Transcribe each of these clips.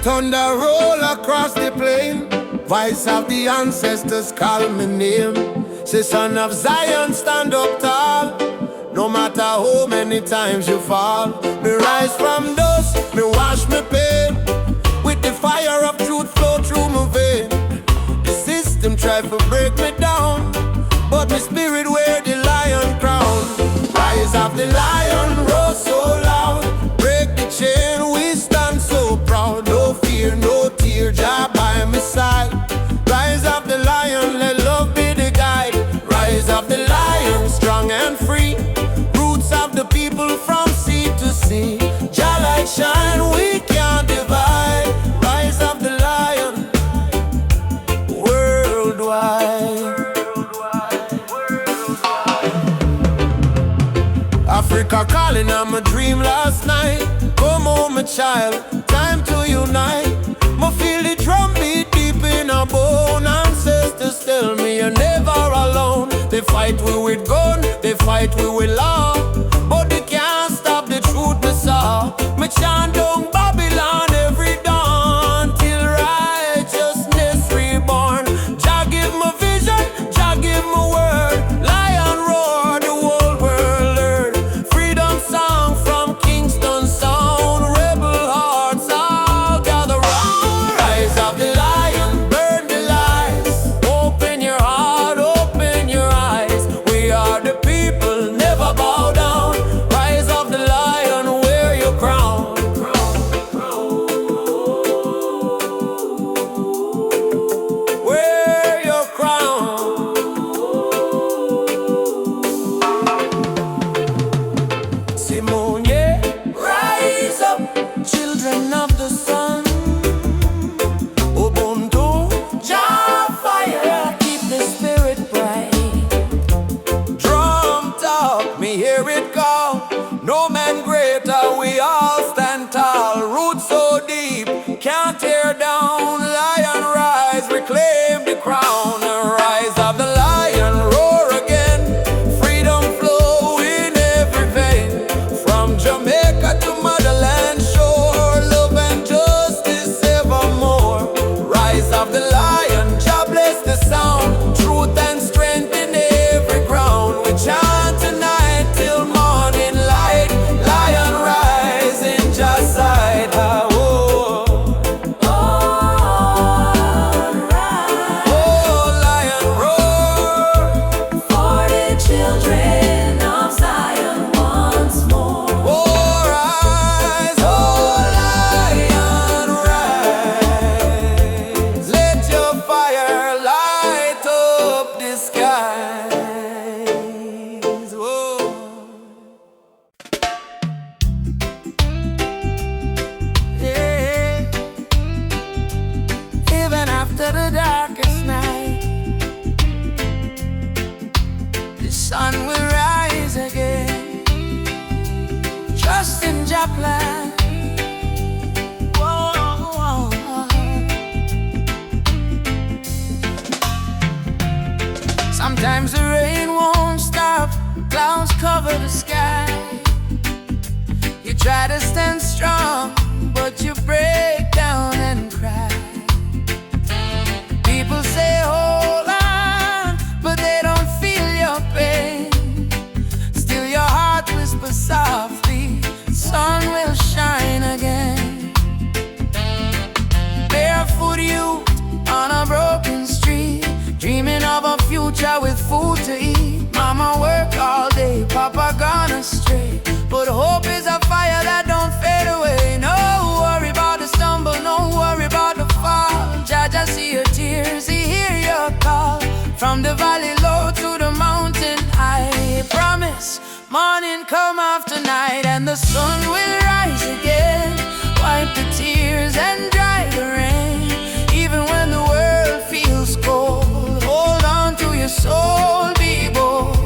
thunder roll across the plain. Voice of the ancestors call my name. Say, son of Zion, stand up tall. No matter how many times you fall. Me rise from dust, me wash me pain. With the fire of truth flow through my vein. The system try to break me down, but my spirit wear the lion crown. Rise of the lion, roar so loud. Break the chain, we stand so proud. No fear, no tear, Jah by my side. Rise of the lion, let love be the guide. Rise of the lion, strong and free. Roots of the people from sea to sea. Jah light shine, we can't divide. Rise of the lion, worldwide. Africa calling on my dream last night. Come home, my child, time to unite. Me feel the drum beat deep in our bone. Ancestors tell me you're never alone. They fight we with gun, they fight we with law, but they can't stop the truth we saw. Me chant down Babylon every dawn till righteousness reborn. Jah give me vision, Jah give me word. Lion roar, the whole world heard. Freedom song from Kingston sound. Rebel hearts all gather round. Rise of the lion, burn the lies. Open your heart, open your eyes. We are the people, never bow down. Rise of the lion, wear your crown. Wear your crown. Simone, yeah. Rise up, children of the sun. Ubuntu, Jah fire, keep the spirit bright. Drum talk, me hear it call. No man greater, we all stand tall. Roots so deep, can't tear down. Lion rise, reclaim the crown. Rise of the lion, roar again. Freedom flow in every vein. From Jamaica to motherland shore. Love and justice evermore. Rise of the lion, Jah bless the sound. Truth and strength in every ground. We chant tonight till morning light. Lion rise in Jah's side. Ah, oh. Oh, lion roar. For the children of Zion once more. Oh, rise, oh, lion rise. Let your fire light up the skies. Whoa. Yeah. Even after the darkest night, the sun will rise again. Trust in Jah plan. Whoa. Sometimes the rain won't stop, clouds cover the sky. You try to stand strong, but you break down and cry. People say hold on, but they don't feel your pain. Still your heart whispers softly, sun will shine again. Barefoot youth on a broken street, dreaming of a future with food to eat. Mama work all day, Papa gone astray, but hope is a fire that don't fade away. No worry about the stumble, no worry about the fall. Jah Jah see your tears, He hear your call. From the valley low to the mountain high, promise morning come after night, and the sun will rise again. Wipe the tears and dry the rain. Even when the world feels cold, hold on to your soul, be bold.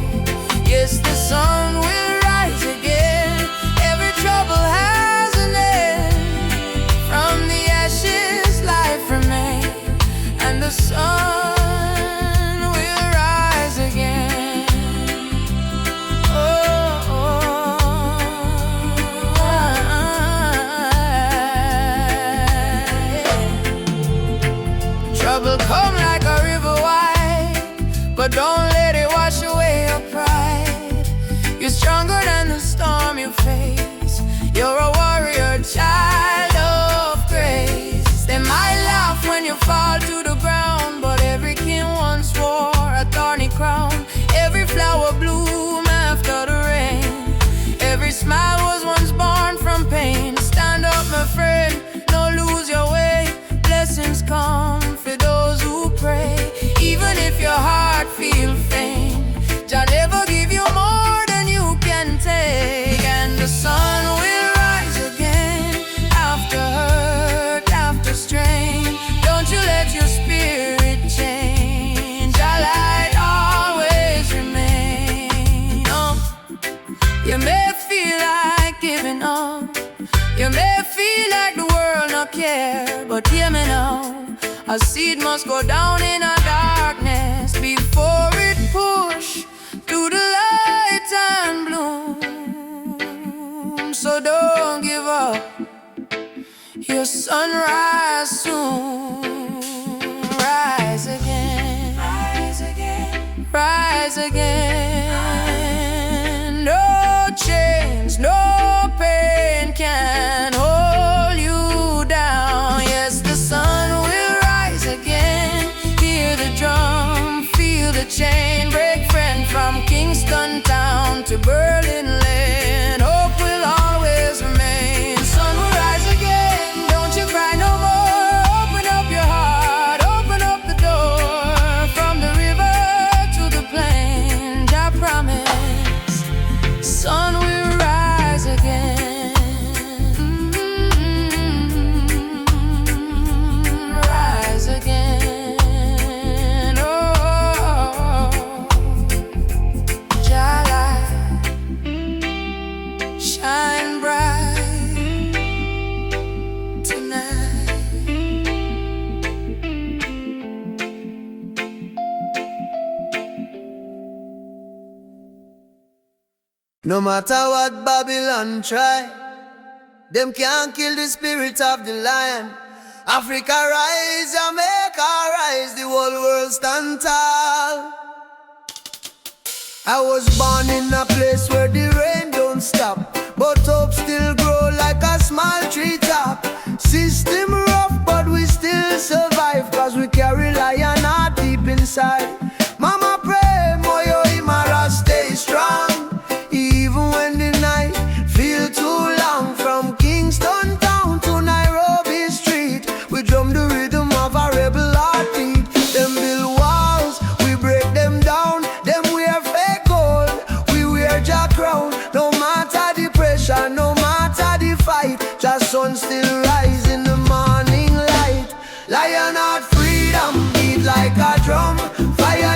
Yes, the sun will rise again. Every trouble has an end. From the ashes life remains, and the sun will rise again. Oh, oh, but don't let it wash away your pride. You're stronger than the storm you face. You're a warrior, child of grace. They might laugh when you fall to the ground, but every king once wore a thorny crown. Every flower bloom after the rain. Every smile was once born from pain. Stand up, my friend, don't lose your way. Blessings come for those who pray. Even if your heart feels faint, Jah never give you more than you can take. And the sun will rise again after hurt, after strain. Don't you let your spirit change. Jah light always remain. Oh, you may feel like giving up. You may feel like the world not care, but hear me now. A seed must go down in a darkness before it push to the light and bloom. So don't give up. Your sunrise soon. Rise again. Rise again. Rise again. No chains, no pain can hold you down. Yes, the sun will rise again. Hear the drum, feel the chain break. Friend, from Kingston town to Berlin land, hope will always remain. Sun will rise again, don't you cry no more. Open up your heart, open up the door. From the river to the plain, I promise, sun will rise again. Rise again. Oh, Jah light, shine bright tonight. No matter what Babylon try, them can't kill the spirit of the lion. Africa rise, Jamaica rise, the whole world stand tall. I was born in a place where the rain don't stop, but hope still grow like a small treetop. System rough, but we still survive, cause we carry lion heart deep inside. Mama pray, Moyo Imara stay strong. Even when the night feel too long, from Kingston town to Nairobi street, we drum the rhythm of a rebel heartbeat. Them build walls, we break them down. Them wear fake gold, we wear Jah crown. No matter the pressure, no matter the fight, Jah sun still rise in the morning light. Lion heart freedom beat like a drum. Fire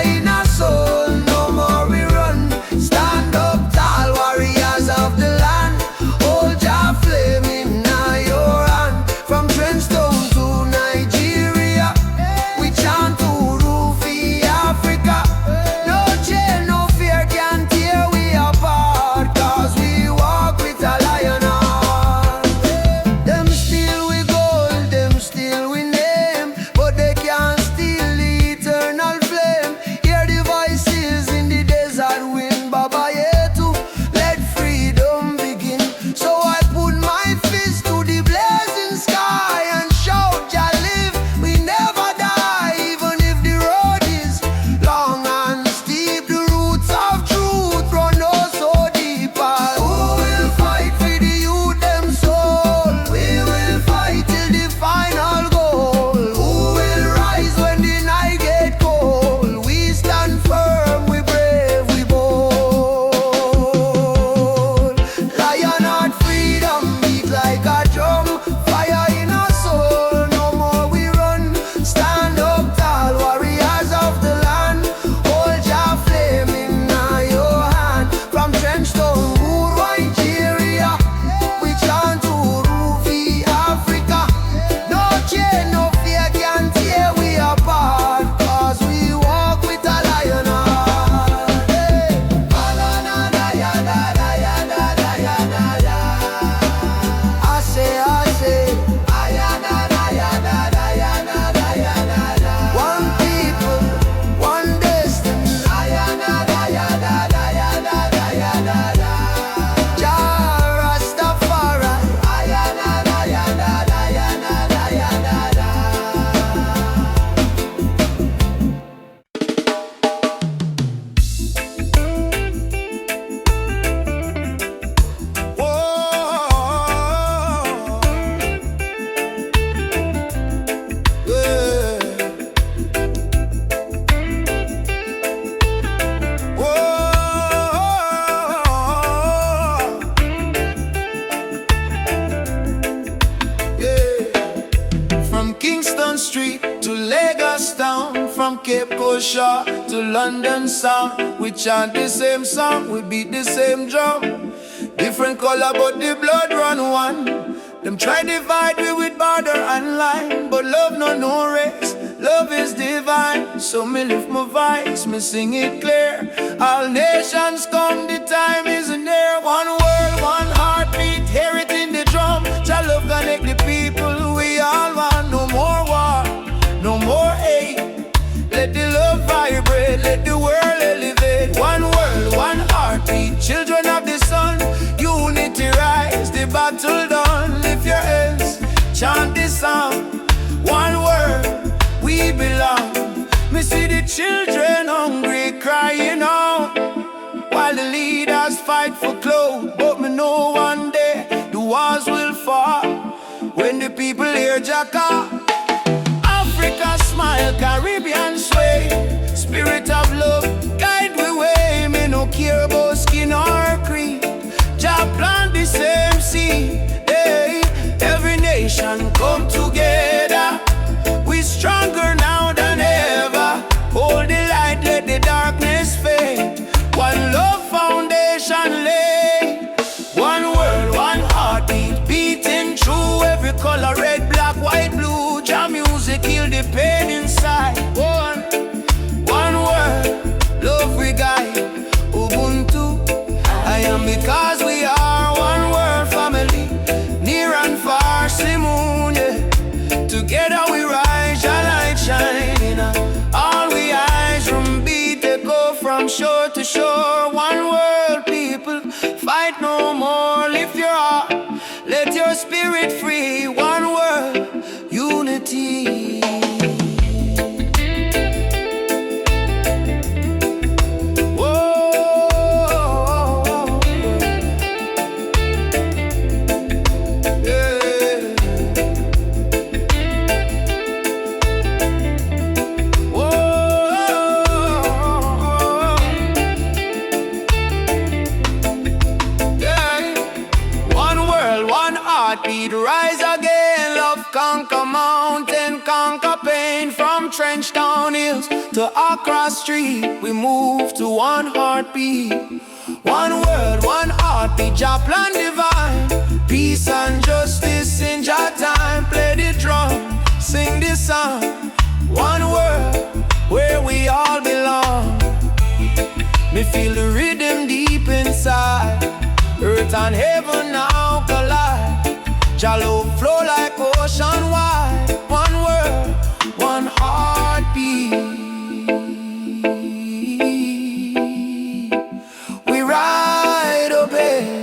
Cape Coast to London sound. We chant the same song, we beat the same drum. Different color but the blood run one. Them try divide me with border and line, but love no race, love is divine. So me lift my voice, me sing it clear. All nations come, the time is near. One world, one heartbeat, hear it in the drum. Jah love connect the people, we all want. No more war, no more hate. Let the love vibrate, let the world elevate. One world, one heartbeat, children of the sun. Unity rise, the battle done. Lift your hands, chant this song. One word, we belong. Me see the children hungry, crying out, while the leaders fight for clothes. But me know one day the walls will fall when the people hear Jacka. Africa smile, Caribbean sway. Spirit of love, guide we way. Me no care about skin or creed. Jah plant the same seed. Hey, every nation come together. We stronger now than ever. Hold the light, let the darkness fade. One love foundation lay. One world, one heartbeat, beating through every color, red, black, white, blue. Jah music heal the pain inside. One word, love we guide. Ubuntu, I am because we are one world family. Near and far, Simone, yeah. Together we rise, your light shining. All we eyes from beat, they go from shore to shore. One world, people, fight no more. Lift your heart, let your spirit free. One world, unity. Heartbeat rise again, love conquer mountain, conquer pain. From Trench Town Hills to Accra Street, we move to one heartbeat. One word, one heartbeat, Jah plan divine. Peace and justice in Jah time. Play the drum, sing the song. One word, where we all belong. Me feel the rhythm deep inside. Earth and heaven now collide. Jah love flow like ocean wide. One word, one heartbeat. We ride a bit.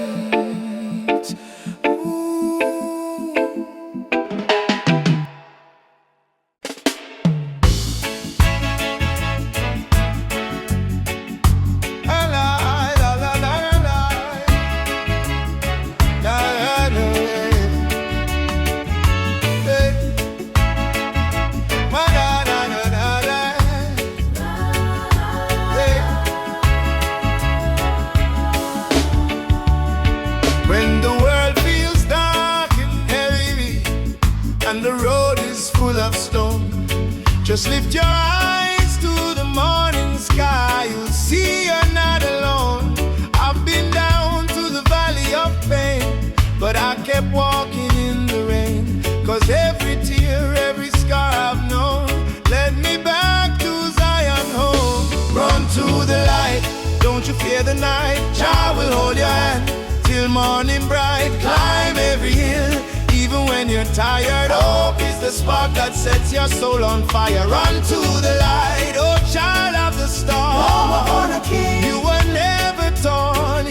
Just lift your eyes to the morning sky. You'll see you're not alone. I've been down to the valley of pain, but I kept walking in the rain. Cause every tear, every scar I've known led me back to Zion home. Run to the light, don't you fear the night. Jah will hold your hand till morning bright. Climb every hill, even when you're tired. Hope is the spark that sets your soul on fire. Run to the light, oh child of the storm. Mama on a king, you were never torn,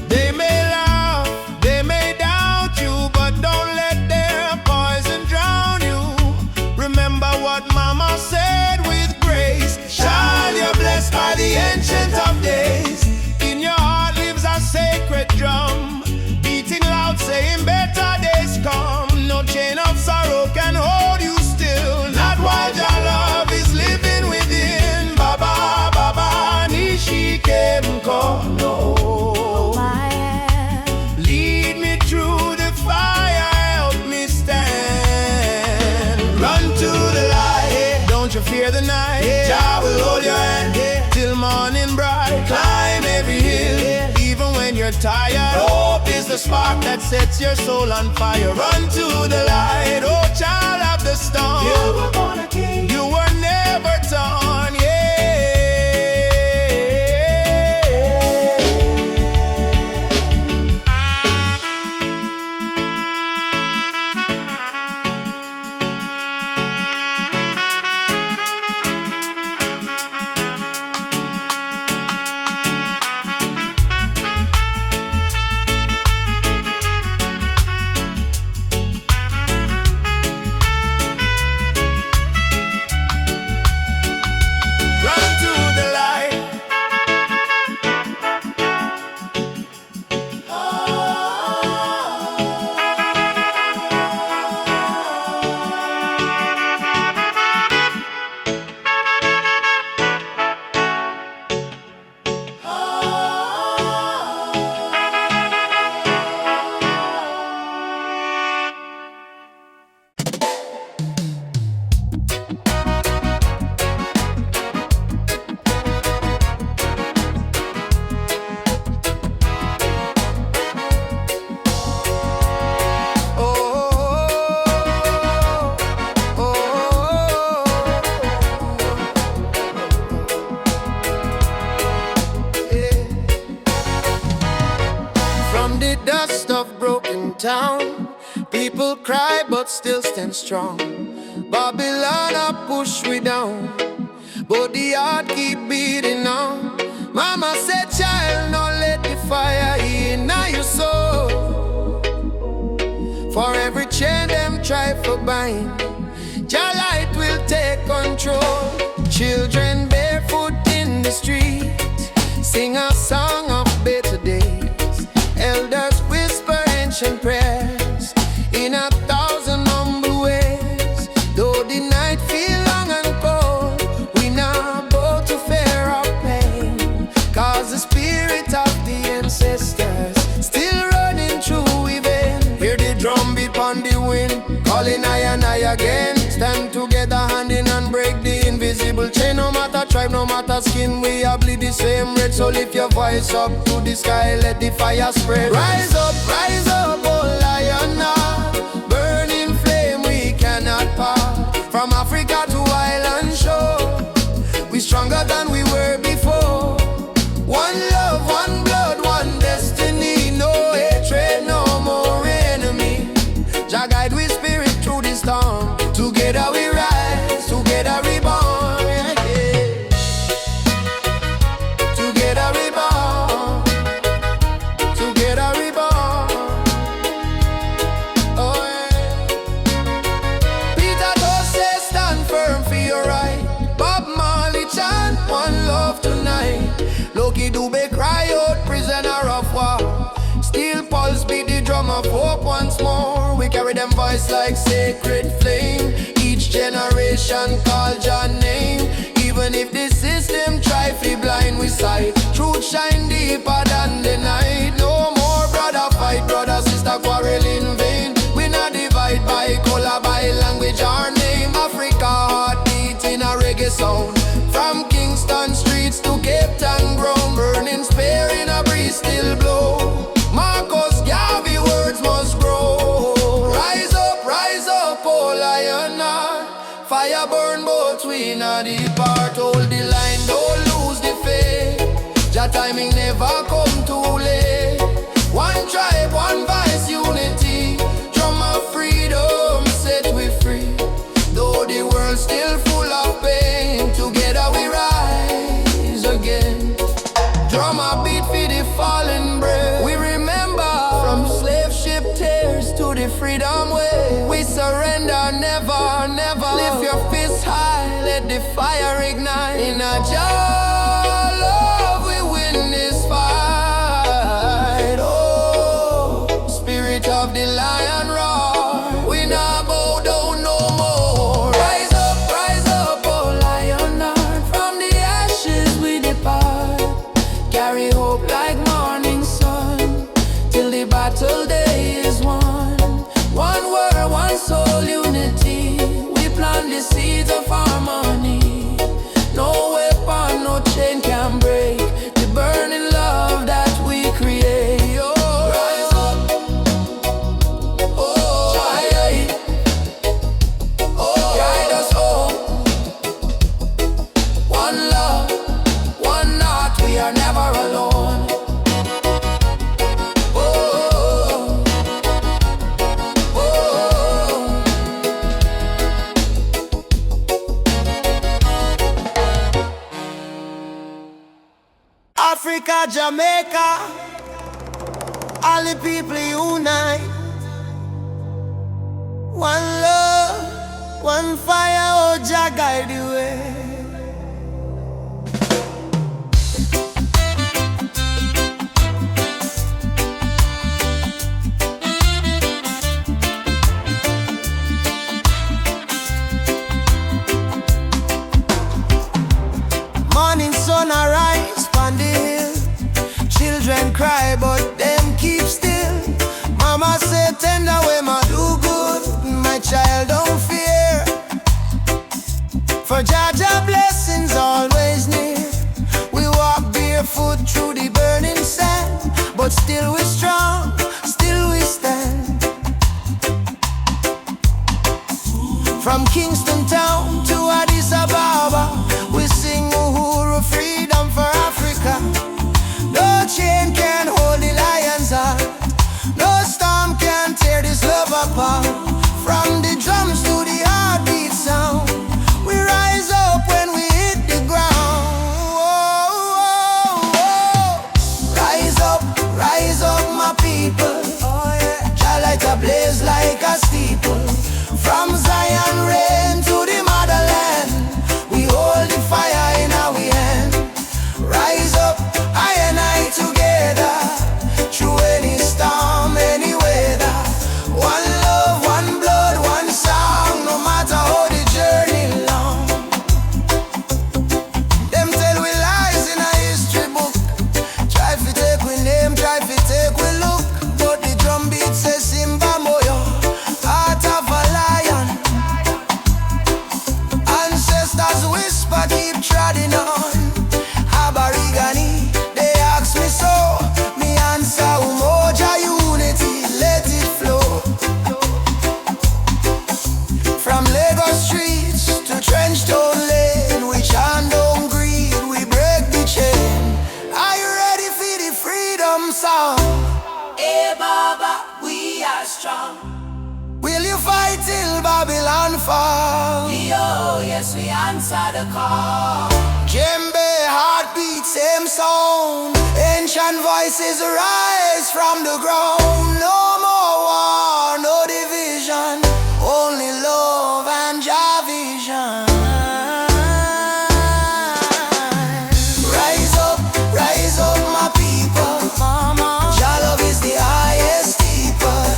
They may laugh, they may doubt you, but don't let their poison drown you. Remember what Mama said with grace. Child, you're blessed by the Ancient of Days. Sacred drum, beating loud, saying better days come. No chain of sorrow can hold you still, not while your love is living within. Baba, Baba, Nishike Mkono. Lead me through the fire, help me fear the night. Jah will hold your hand till morning bright. Climb every hill, even when you're tired. Hope is the spark that sets your soul on fire. Run to the light, oh child of the storm. You were born a king, you were never torn, dust of broken town. People cry but still stand strong. Babylon a push we down, but the heart keep beating on. Mama said, child, don't let the fire in your soul. For every chain them try for bind, your light will take control. Children barefoot in the street sing a song of better days. Elders whisper ancient prayers in 1,000 humble ways. Though the night feel long and cold, we not bow to fear or pain, cause the spirit of the ancestors still running through we vein. Hear the drum beat on the wind, calling I and I again. Stand together hand in hand, break the invisible chain. No matter tribe, no matter skin, we all bleed the same red. So lift your voice up to the sky, let the fire spread. Rise up, oh lion, burning flame we cannot part. From Africa to island shore, we stronger than we were before. One love, one blood, one destiny. No hatred, no more enemy. Jah guide we spirit through the storm. Together we rise, together we born, yeah. Together we born, together we born, oh yeah. Peter Tosh say stand firm for your right. Bob Marley chant one love tonight. Loki Dube cry out prisoner of war. Steel pulse beat the drum of hope once more. We carry them voice like sacred flame. Each generation call Jah name. Even if the system try to blind we sight, truth shine deeper than the night. No more brother fight, brother sister quarrel in vain. We not divide by color, by language or name. Africa heartbeat in a reggae sound. From Kingston streets to Cape Town ground, burning spear in a breeze still blow. Marcus Garvey words must grow. Rise up, oh lion, fire burn both we in a deep heart. Hold the line, don't lose the faith. Jah timing never come too late. One tribe, one voice, unity. Drum of freedom set we free. Though the world still full of pain, together we rise again. Drum a beat for the fallen brave. We remember from slave ship tears to the freedom way. We surrender never, never. Lift your fists high, let the fire ignite. In a Jah love we win this fight. Oh, spirit of the lion roar. We not bow down no more. Rise up, oh lion heart. From the ashes we depart. Carry hope like morning sun, till the battle day is won. One word, one soul, unity. We plant the seeds of harmony. Africa, Jamaica, all the people unite. One love, one fire, oh Jah guide the way. Morning sun arise on the hill. Children cry but them keep still. Mama say tender way ma do good. My child don't fear, for Jah Jah blessings always near. We walk barefoot through the burning sand, but still we strong, still we stand. From Kingston town to Addis Ababa, we sing Uhuru, freedom for Africa. No chain can hold the lion's heart, no storm can tear this love apart. From the drums to the heartbeat sound, we rise up when we hit the ground. Rise up my people. Jah light a blaze like a steeple. From Zion rain to the motherland, we hold the fire in our hand. Rise up, I and I together, through any storm, any weather. One love, one blood, one song, no matter how the journey long. Them tell we lies in a history book. Try to take we name, try to take we look, but the drum beat says Simba Moyo, heart of a lion. Ancestors whisper, keep treading on. Aborigine, they ask me so. Me answer, Umoja unity, let it flow. From Lagos streets to Trenchtown Lane, we chant down greed, we break the chain. Are you ready for the freedom song? Hey Baba, we are strong. Will you fight till Babylon fall? Yo, yes, we answer the call. Djembe, heartbeat, same sound. Ancient voices rise from the ground. No more war, no division, only love and Jah vision. Rise up my people. Jah love is the highest steeple.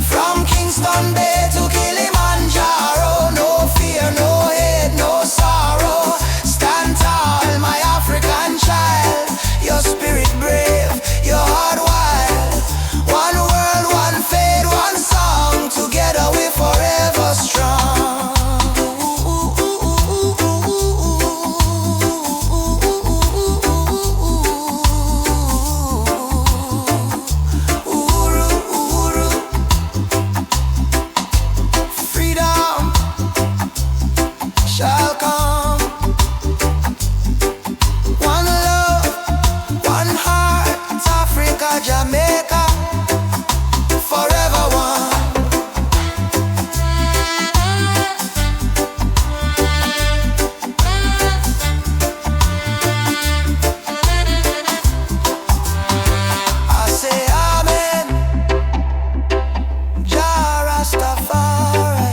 From Kingston Bay to Kilimanjaro, no fear, no hate, no sorrow. Stand tall, my African child. Your spirit brave, your heart wild. One world, one fate, one song. Together we forever strong. Uhuru, Uhuru. Freedom shall come. One love, one heart, Africa, Jamaica, forever one. I say amen, Jah Rastafari.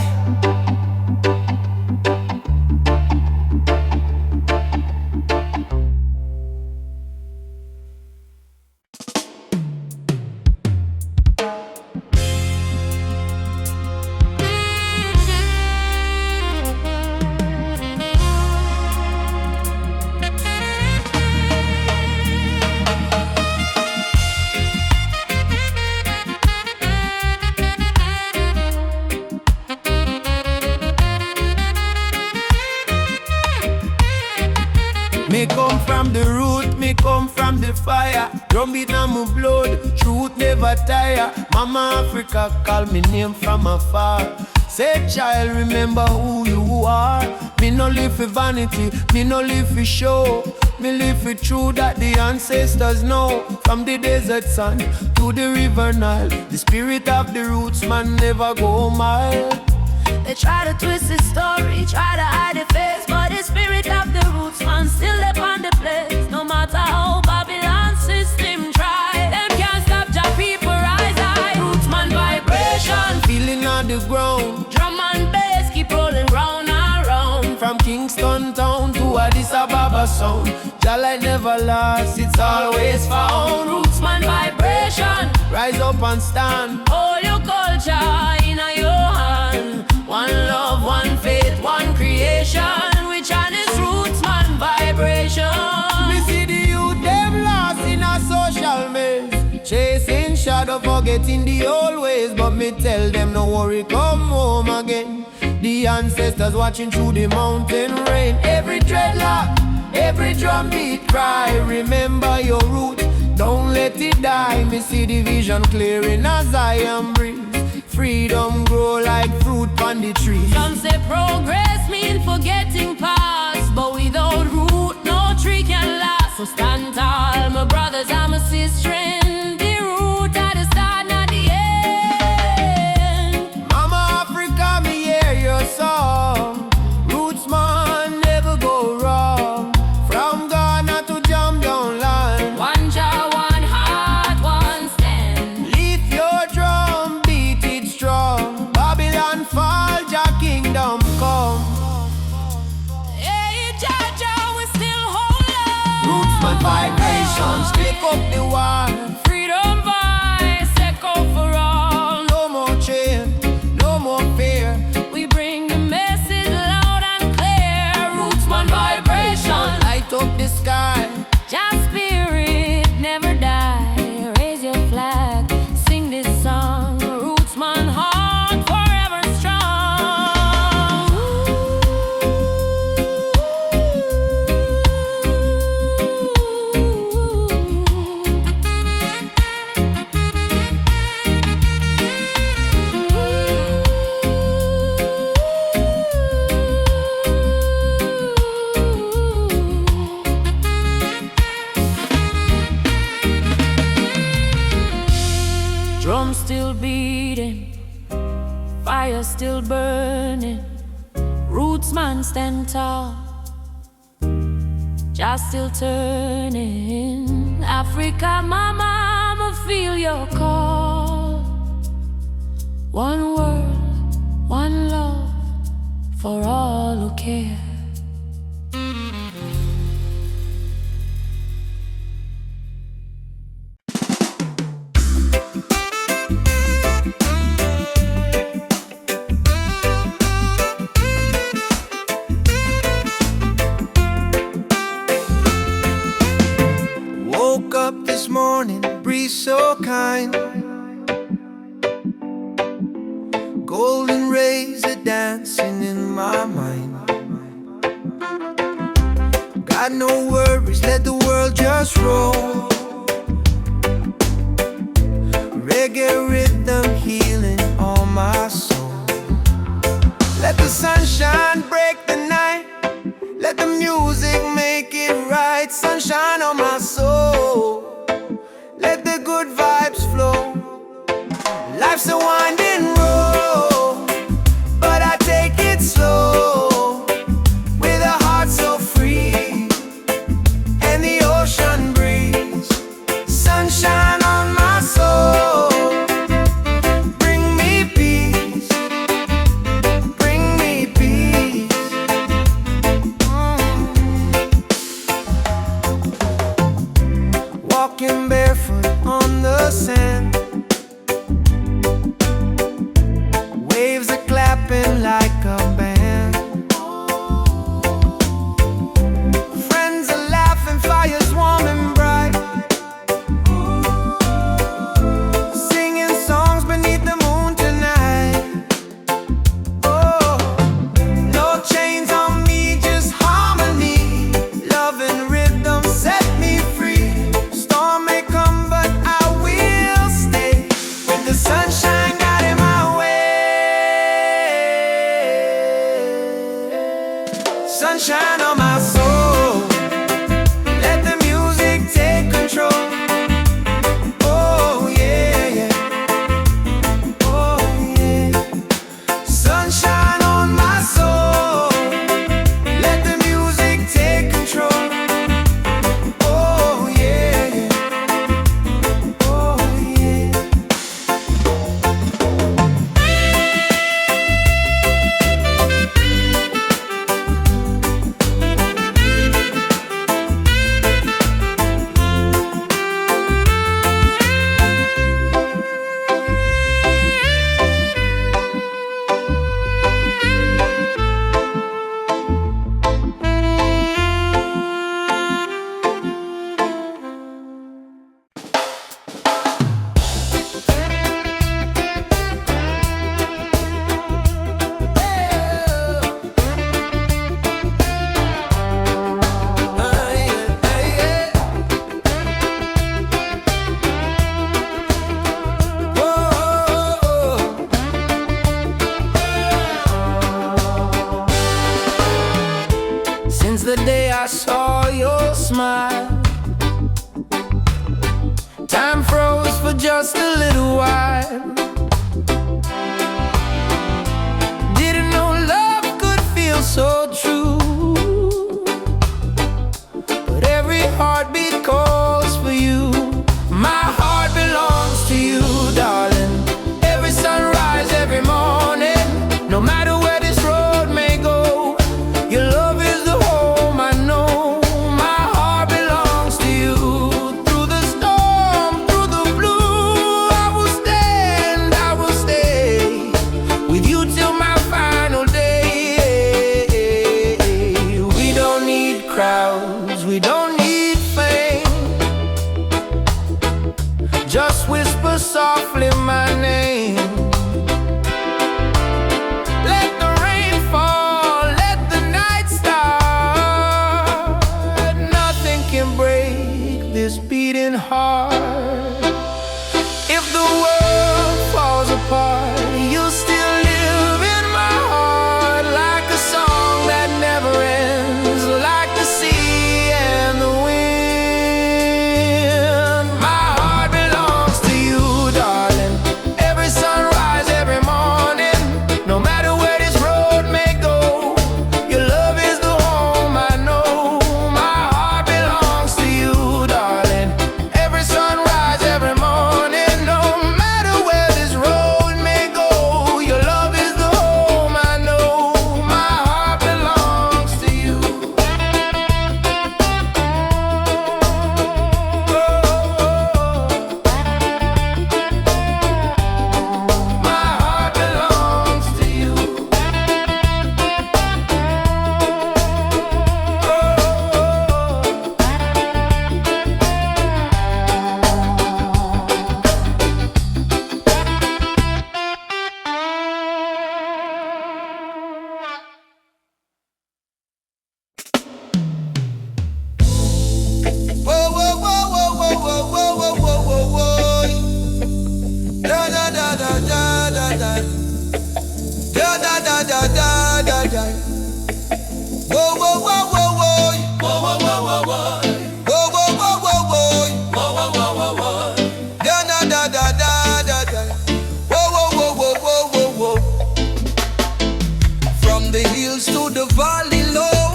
Me come from the root, me come from the fire. Drum beat na my blood, truth never tire. Mama Africa call me name from afar. Say child, remember who you are. Me no live for vanity, me no live for show. Me live for truth that the ancestors know. From the desert sun to the river Nile, the spirit of the roots man never go mild. They try to twist the story, try to hide the face, but the spirit of the roots man still live on the place. No matter how Babylon from Kingston town to Addis Ababa sound. Jah light never lost, it's always found. Rootsman vibration, rise up and stand. All your culture in your hand. One love, one faith, one creation. Which one is Rootsman vibration? Me see the youth them lost in a social maze, chasing shadow, forgetting the old ways. But me tell them no worry, come home again. The ancestors watching through the mountain rain. Every dreadlock, every drum beat cry, remember your root, don't let it die. Me see the vision clearing as I am breathe. Freedom grow like fruit on the tree. Some say progress mean forgetting past, but without root no tree can last. So stand tall, my brothers and my sisters. The root at the start, not the end. Mama Africa, me hear your song. Roots man never go wrong. From Ghana to jam down land. One jaw, one heart, one stand. Lift your drum, beat it strong. Babylon fall, Jah kingdom come. Hey, Jah, we still hold on. Rootsman vibrations, click up the wall. Freedom voice, echo for all. No more chain, no more fear. We bring the message loud and clear. Rootsman vibration, light up the sky. Jah spirit never die. Raise your flag, sing this song. Rootsman heart forever strong. Drum still beating, fire still burning. Rootsman stand tall, just still turning. Africa, mama, I'ma feel your call. One world, one love, for all who care. Woke up this morning, breeze so kind. Golden rays are dancing in my mind. Got no worries, let the world just roll. Reggae rhythm healing all my soul. Let the sunshine break the night. Let the music make it right. Sunshine on my soul. Let the good vibes flow. Life's a winding road, but I take it slow. With a heart so free and the ocean breeze. Sunshine on my soul. Bring me peace. Bring me peace. Walking barefoot on the sand. Waves are clapping like a band. Friends are laughing, fires warm and bright. Singing songs beneath the moon tonight. Oh, no chains on me, just harmony. Love and rhythm set me free. Storm may come, but I will stay. With the sunshine guiding my way. Sunshine on my soul. Let the music take control. Oh yeah, yeah. Oh yeah. Sunshine on my soul. Let the music take control. Oh yeah, yeah. Oh yeah. I saw your smile. Time froze for just a little while. Didn't know love could feel so true, but every heartbeat calls for you. My heart belongs to you, darling. Every sunrise, every morning, no matter where this road may go, your love is the home I know. My heart belongs to you. Through the storm, through the blue, I will stand, I will stay with you till my final day. We don't need crowds, we don't need fame. Just whisper softly my name. Let the rain fall, let the night start. Nothing can break this beating heart. If the world falls apart, you'll still live in my heart, like a song that never ends, like the sea and the wind. My heart belongs to you, darling. Every sunrise, every morning, no matter where this road may go, your love is the home I know. My heart belongs to you, darling. Every sunrise, every morning, no matter where this road may go, your love is the home I know. My heart belongs to you. My heart belongs to you. Whoa, whoa, whoa, whoa, whoa, whoa, whoa, whoa, whoa, whoa. Da da da da da da da. Da da da da da da da. Whoa, whoa, whoa, whoa, whoa. Whoa, whoa, whoa, whoa, whoa. Whoa, whoa, whoa, whoa, whoa. Whoa, whoa, whoa, whoa, whoa. Da da da da da da da. Whoa, whoa, whoa, whoa, whoa, whoa, whoa. From the hills to the valley low,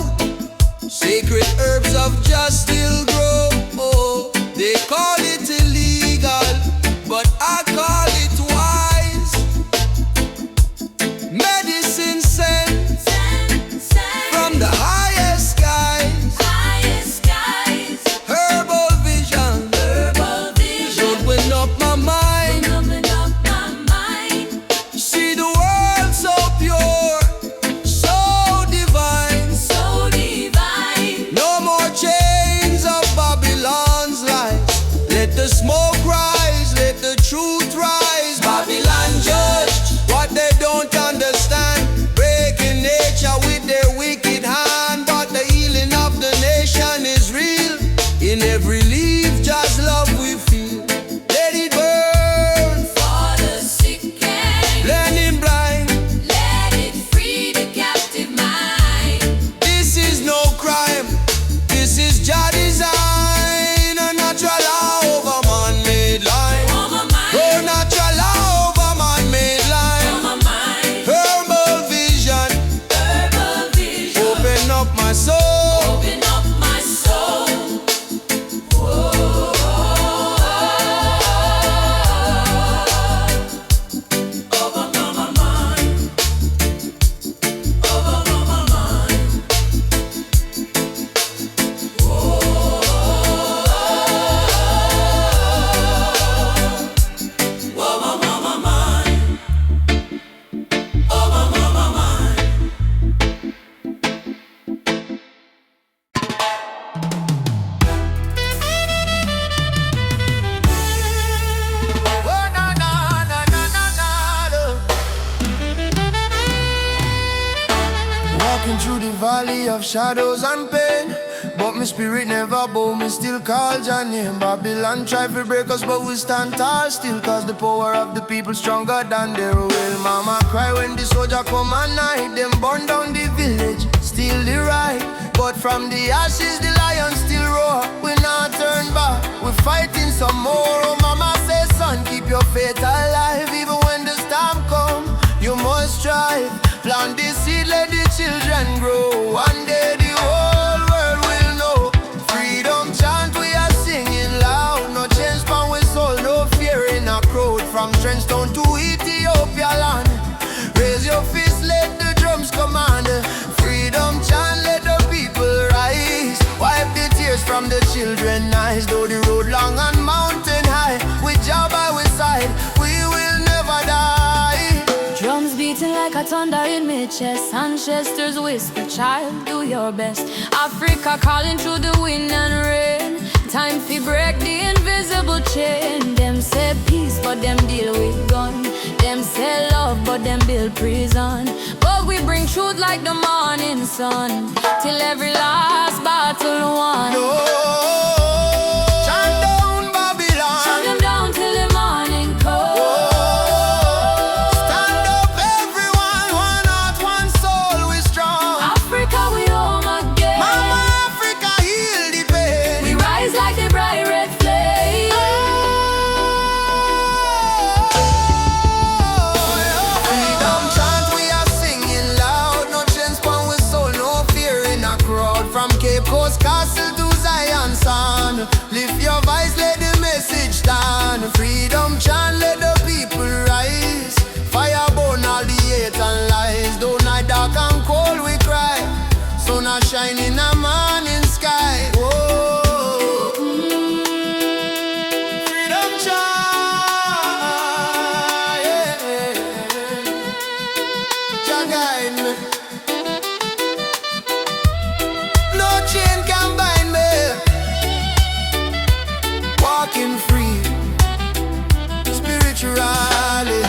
sacred herbs of just still grow. Oh, they call it illegal, but I call it wise. Medicine sent from the highest skies. Herbal vision should win up my mind. See the world so pure, so divine. No more chains of Babylon's lies. Let the smoke rise, let the truth rise. Babylon judge what they don't understand, breaking nature with their wicked hand. But the healing of the nation is real. In every leaf, just love we feel. Let it burn, blending blind. This is no crime, this is Jah design. A natural law over man-made line. Oh, natural law over man-made line. Herbal vision, open up my soul. Open up my soul. Over my mind. Over my mind. Over my mind. Over my mind. Oh, na, na, na, na, na, na. Walking through the valley of shadows and pain, but my spirit never bow, me still call your name. Babylon try to break us, but we stand tall still, cause the power of the people stronger than their will. Mama cry when the soldier come at night, them burn down the village, steal the right. But From the ashes the lion still roar. We not turn back, we fighting some more. Oh mama says son, keep your faith alive. Even when the storm come, you must strive. Plant the seed, let the children grow. One day the whole world will know. Freedom chant we are singing loud. No change from we soul, no fear in a crowd. From Trenchtown to Ethiopia land, raise your fist, let the drums command. Freedom chant, let the people rise. Wipe the tears from the children's eyes. Though the road long and mountain high, with Jah by our side, we will never die. Drums beating like a thunder in my chest. Ancestors whisper, child, do your best. Africa calling through the wind and rain. Time to break the invisible chain. Them say peace, but them deal with gun. Them say love, but them build prison. But we bring truth like the morning sun, till every last battle won. No, chant down Babylon. Chant them down till the morning comes. Stand up everyone, one heart, one soul, we strong. Africa, we home again. Mama Africa, heal the pain. We rise like the bright red flame. Freedom chant we are singing loud. No chains pon we soul, no fear in a crowd. From Cape Coast Castle to Zion Sound, lift your voice, let the message stand. Freedom chant, let the people rise. Fire burn all the hate and lies. Though night dark and cold we cry, sun a shine in a morning sky. Whoa. Freedom chant, yeah. Jah guide me. No chain can bind me. Walking free, spiritually.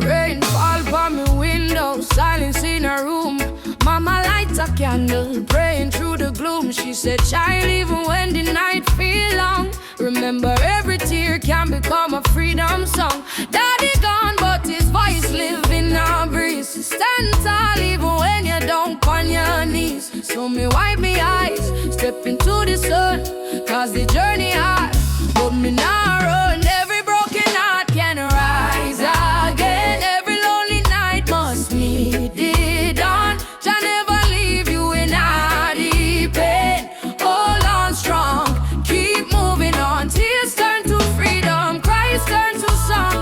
Rain fall from my window, silence in her room. Mama lights a candle, praying through the gloom. She said, child, even when the night feel long, remember every tear can become a freedom song. Daddy gone, but his voice live in our breeze. Stand tall even when you don't on your knees. So me wipe me eyes, step into the sun, cause the journey hard, but me not run. Every broken heart can rise again. Every lonely night must meet the dawn. Jah never leave you in a deep pain. Hold on strong, keep moving on. Tears turn to freedom, cries turn to song.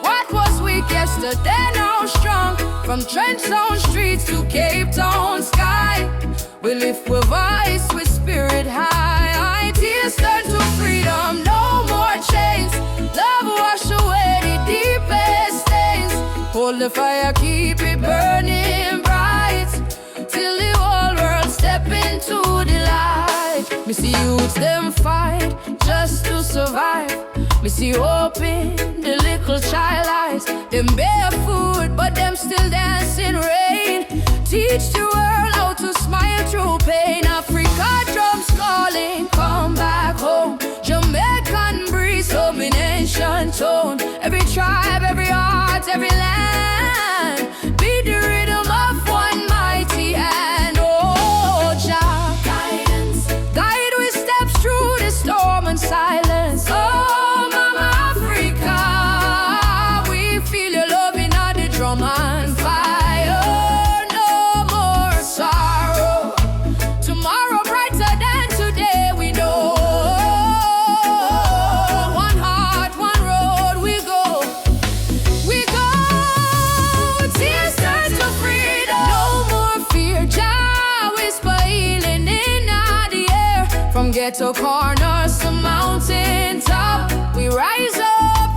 What was weak yesterday now strong. From Trenchtown streets to Cape Town sky, we lift with voice, with spirit high. Tears turn to freedom, no more chains. Love wash away the deepest stains. Hold the fire, keep it burning bright, till the whole world step into the light. Me see youths them fight just to survive. Me see hope in the little child eyes. Them barefoot, but them still dancing rain. Teach the world how to smile through pain. Africa drums calling, come back home. Jamaican breeze, home in ancient tone. Every tribe, every heart, every land, be the rhythm of one mighty hand. Oh, Jah, guidance, guide we steps through the storm and silence. Oh, Mama Africa, we feel your love in all the drum and fire. No more sorrow. Tomorrow brighter than today, we know. One heart, one road, we go. We go. From ghetto corners to mountain top, we rise up,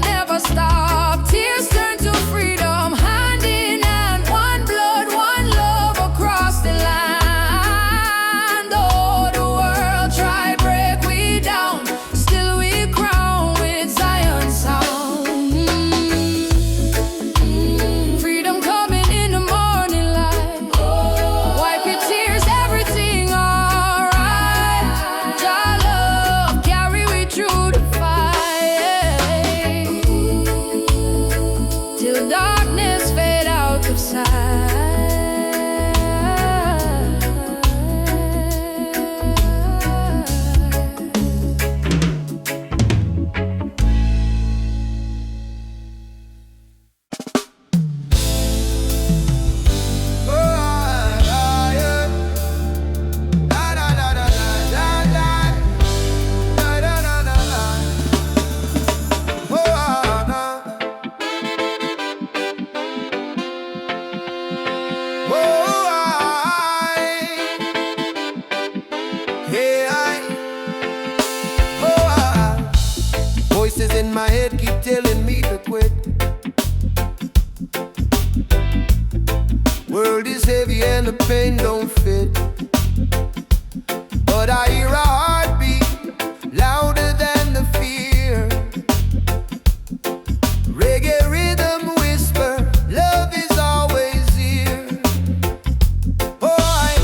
never stop. Tears turn to freedom, hand in hand, one blood, one love across the land. Oh, the world try break we down, still we crown with Zion sound. Freedom coming in the morning light. Wipe your tears, everything alright. Jah love carry we through the fight, till darkness fade out of sight. Voices in my head keep telling me to quit. World is heavy and the pain don't fit, but I hear a heartbeat louder than the fear. Reggae rhythm whisper, love is always here. Boy,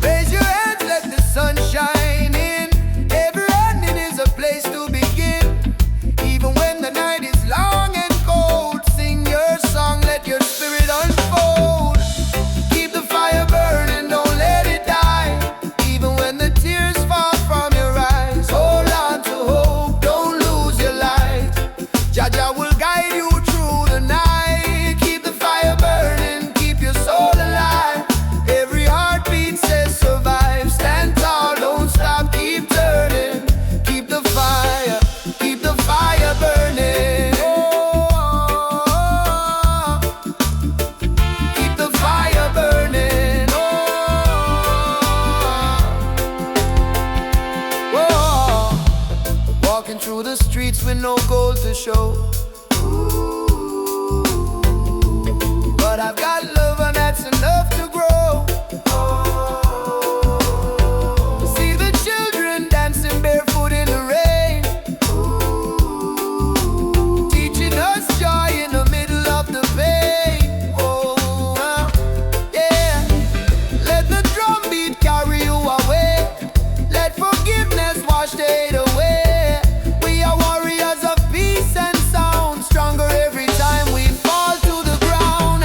raise your hands, let the sun shine in. Every ending is a place to begin. Even when the night is long and cold, sing your song, let your spirit unfold. Keep the fire burning, don't let it die. Even when the tears fall from your eyes, hold on to hope, don't lose your light. Jah Jah will guide you through the night. Keep the fire burning, keep your soul alive. Every heartbeat says survive. Stand tall, don't stop, keep turning. Keep the fire burning. Oh, keep the fire burning. Oh, walking through the streets with no gold to show, but I've got love and that's enough to grow. See the children dancing barefoot in the rain, teaching us joy in the middle of the pain. Oh, yeah. Let the drum beat carry you away. Let forgiveness wash the hate away. We are warriors of peace and sound, stronger every time we fall to the ground.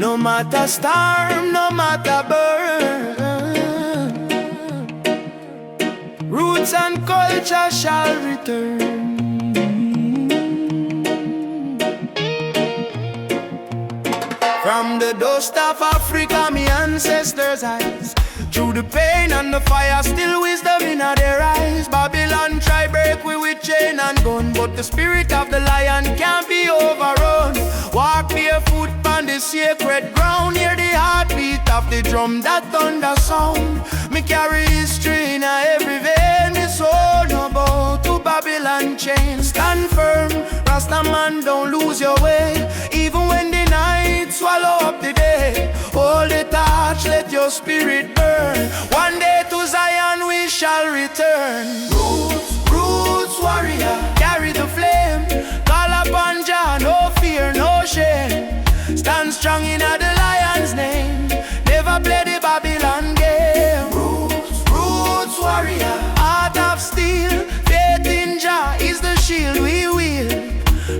No matter storm, no matter burn, roots and culture shall return. From the dust of Africa, me ancestors' eyes, through the pain and the fire, still wisdom in their eyes. Babylon try break we with chain and gun, but the spirit of the lion can't be overrun. Walk barefoot on the sacred ground, hear the heartbeat of the drum, that thunder sound. Me carry history in every vein, me soul no bow to Babylon chain. Stand firm, Rasta man, don't lose your way, even when the night swallow up the day. Hold the torch, let your spirit burn. One day to Zion we shall return. Roots, roots warrior, carry the flame. Call upon Jah, no fear, no shame. Stand strong in the lion's name, never play the Babylon game. Roots, roots warrior, heart of steel. Faith in Jah is the shield we wield.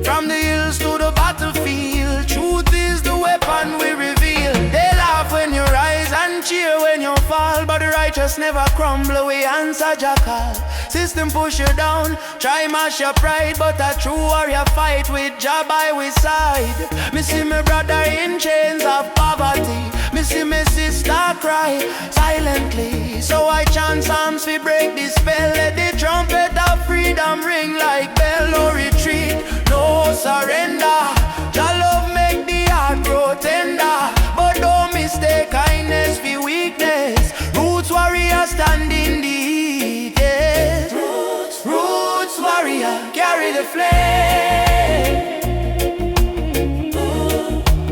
From the hills to the battlefield, truth is the weapon we reveal. They laugh when you rise and cheer when you fall, but the righteous never crumble, we answer Jah call. System push you down, try mash your pride, but a true warrior fight with Jah by his side. Me see my brother in chains of poverty, me see my sister cry silently. So I chant psalms we break the spell, let the trumpet of freedom ring like bell. No retreat, no surrender. Jah love make the heart grow tender, but don't mistake kindness for weakness. Roots warrior stand in the heat, yes. Roots, roots warrior, carry the flame.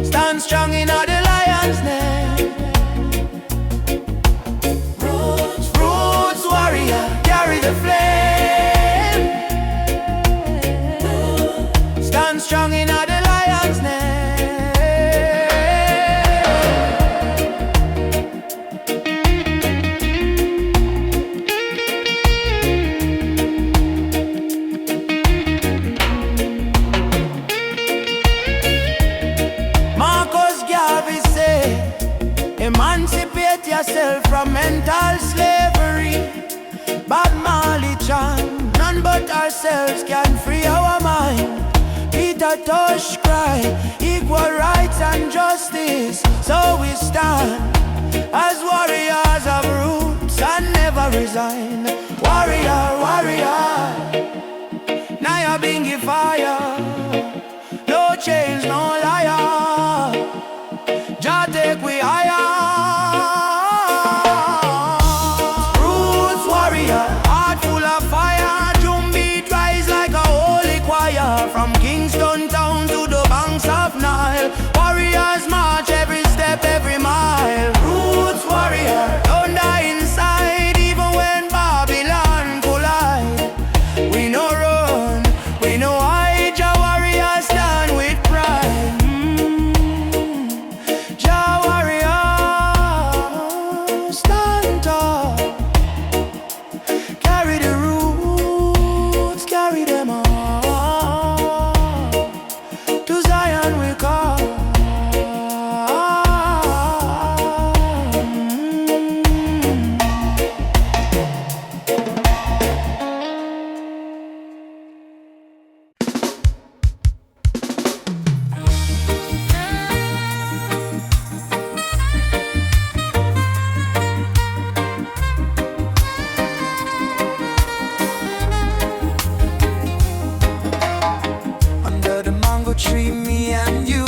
Stand strong in the lion's name. Roots, roots warrior, carry the flame. Stand strong in the lion's name. Emancipate yourself from mental slavery. Bob Marley chant, none but ourselves can free our mind. Peter Tosh cry, equal rights and justice. So we stand as warriors of roots and never resign. Warrior, warrior, now you're being fire. No chains, no liar. Jah take we higher. Roots warrior, heart full of fire. Drum beat rise like a holy choir. From Kingston town to the banks of Nile, warriors march every step, every mile. Roots warrior, don't die inside, even when Babylon collide. We no run, we no hide. Jah warriors stand with pride. Tree, me and you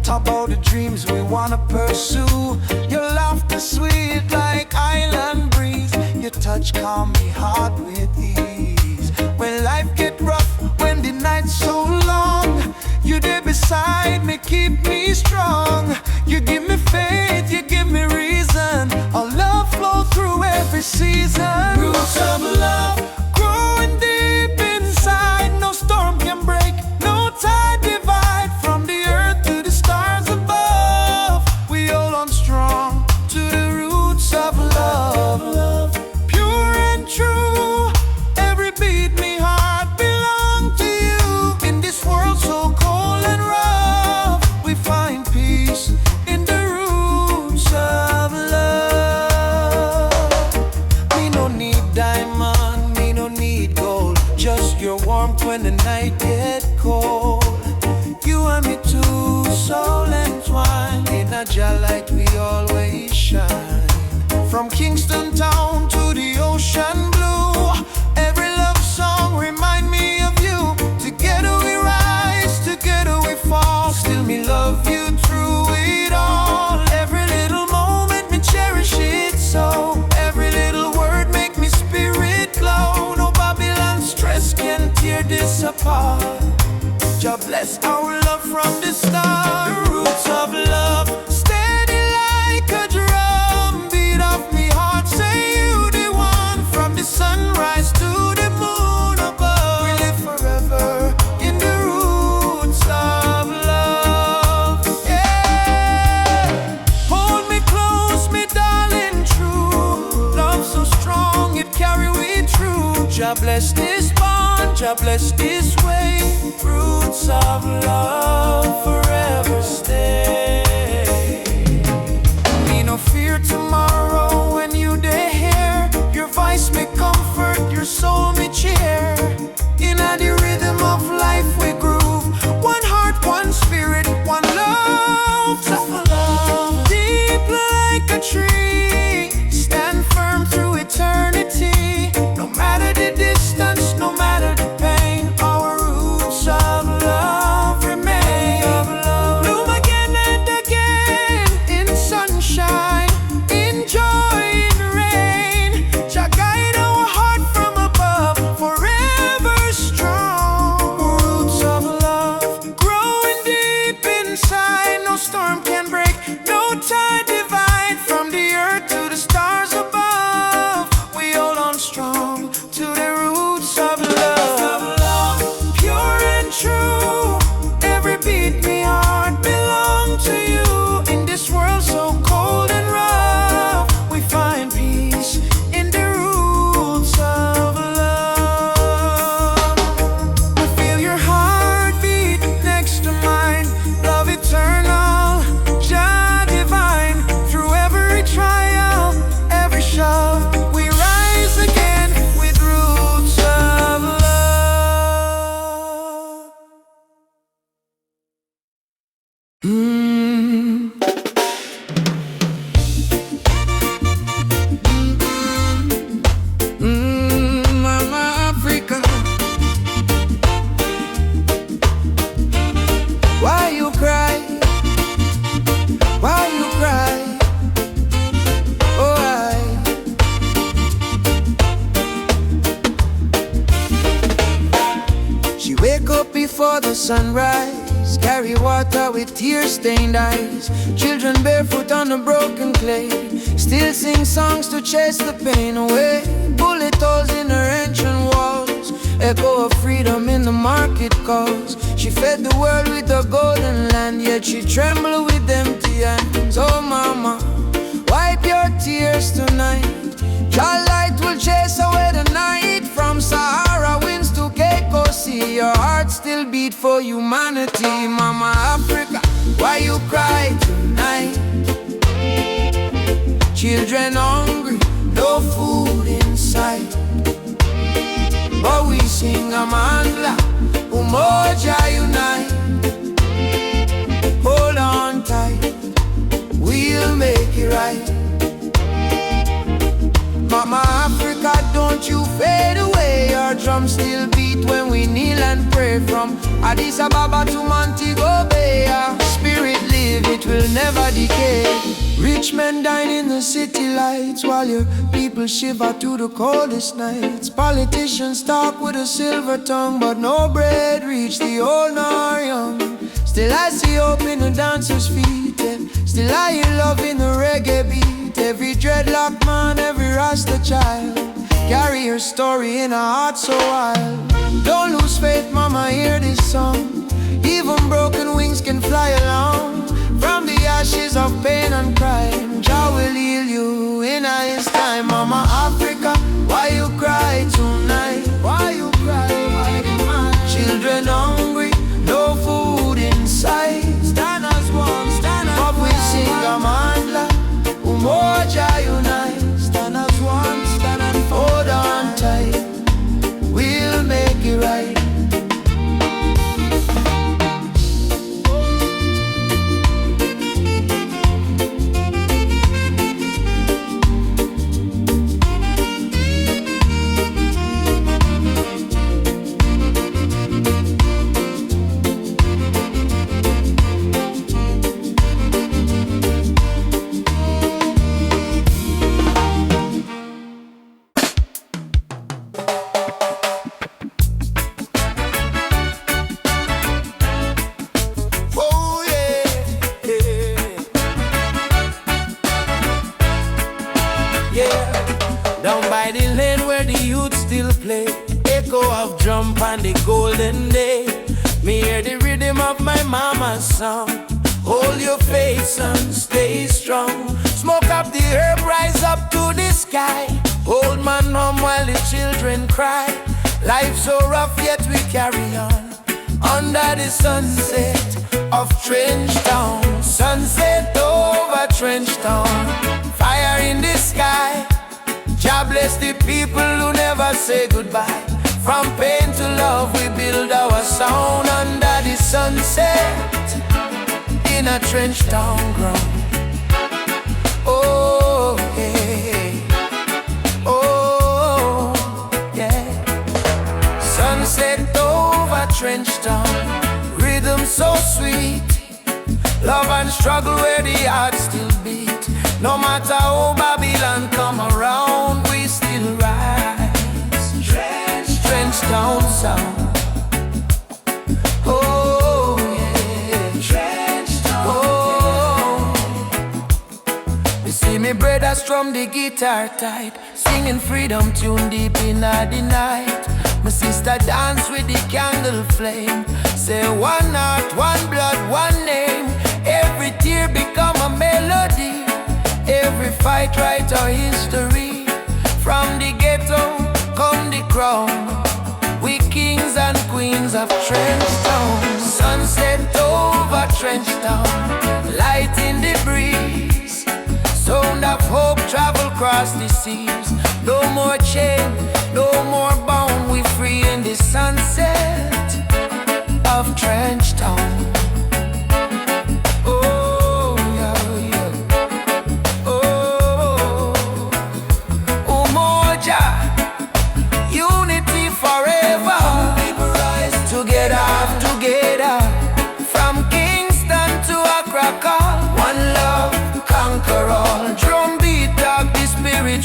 talk about the dreams we wanna pursue. Your laughter sweet like island breeze. Your touch calm me heart with ease. When life get rough, when the night's so long, you there beside me, keep me strong. You give me faith, you give me reason. Our love flow through every season. Roots of love growing deep inside. No storm can break, no tide divide. From the earth to the stars above, we hold on strong to the roots of love. Pure and true, every beat me heart belong to you. In this world so cold and rough, we find peace Jah light we always shine. From Kingston town to the ocean blue, every love song remind me of you. Together we rise, together we fall. Still me love you through it all. Every little moment me cherish it so. Every little word make me spirit glow. No Babylon stress can tear this apart. Jah bless our love from the start. The roots of love, steady like a drum. Beat of me heart, say you the one. From the sunrise to the moon above, we live forever in the roots of love. Yeah. Hold me close, me darling, true. Love so strong, it carry we through. Jah bless this bond, Jah bless this way. Roots of love forever stay. Me no fear tomorrow when you dey here. Your voice me comfort, your soul me cheer. In the rhythm of life we groove. One heart, one spirit, one love. Love deep like a tree, stand firm through eternity. No matter the distance, no matter the pain, our roots of love remain. Bloom again and again in sunshine, in joy, in rain. Jah guide our heart from above, forever strong. Roots of love growing deep inside. No storm can break, no tide divide. From the earth to the stars above, we hold on strong to the roots of love. Pure and true, every beat me heart belong to you. In this world so cold and rough, we find peace in the roots of love. I feel your heartbeat next to mine. Love eternal, Jah divine. Through every trial, every shove, we rise again with roots of love. Mama Africa, why you cry? Why you cry? Oh, she wake up before the sunrise, carry water with tear-stained eyes. Children barefoot on the broken clay, still sing songs to chase the pain away. Bullet holes in her ancient walls, echo of freedom in the market calls. She fed the world with a golden land, yet she trembled with empty hands. Oh mama, wipe your tears tonight. Your light will chase away the night. From Sahara winds to Cape Coast Sea, your heart still beat for humanity. Mama Africa, why you cry tonight? Children hungry, no food in sight, but we sing Amandla, Umoja unite. Hold on tight, we'll make it right. Mama Africa, don't you fade away. Our drums still beat when we kneel and pray. From Addis Ababa to Montego Bay, our spirit live, it will never decay. Rich men dine in the city lights, while your people shiver to the coldest nights. Politicians talk with a silver tongue, but no bread reach the old nor young. Still I see hope in the dancers' feet, and still I hear love in the reggae beat. Every dreadlock man, every Rasta child, carry her story in a heart so wild. Don't lose faith, mama, hear this song. Even broken wings can fly along. From the ashes of pain and crime, Jah will heal you in His time. Mama Africa, why you cry tonight? Why you cry? Why you cry? Children hungry, no food in sight. Stand as one, stand as one. But we sing Amandla, Umoja unite. Stand as one, stand and hold on tight. We'll make it right. play, echo of drum on the golden day. Me hear the rhythm of my mama's song. Hold your faith, son, stay strong. Smoke up the herb, rise up to the sky. Old man home while the children cry. Life so rough yet we carry on. Under the sunset of Trench Town. Sunset over Trench Town. Fire in the sky. God bless the people who never say goodbye. From pain to love we build our sound. Under the sunset in a Trench Town ground. Oh, yeah. Oh, yeah. Sunset over Trench Town. Rhythm so sweet. Love and struggle where the heart still beat. No matter how Babylon come around, we still rise. Trench Town sound. Oh, yeah. Trench Town. Oh. You see me brother strum the guitar tight, singing freedom tune deep in the night. My sister dance with the candle flame. Say one heart, one blood, one name. Every tear become a melody. Every fight write our history. From the ghetto come the crown. We kings and queens of Trench Town. Sunset over Trench Town. Light in the breeze. Sound of hope travel across the seas. No more chain, no more bound. We free in the sunset of Trench Town.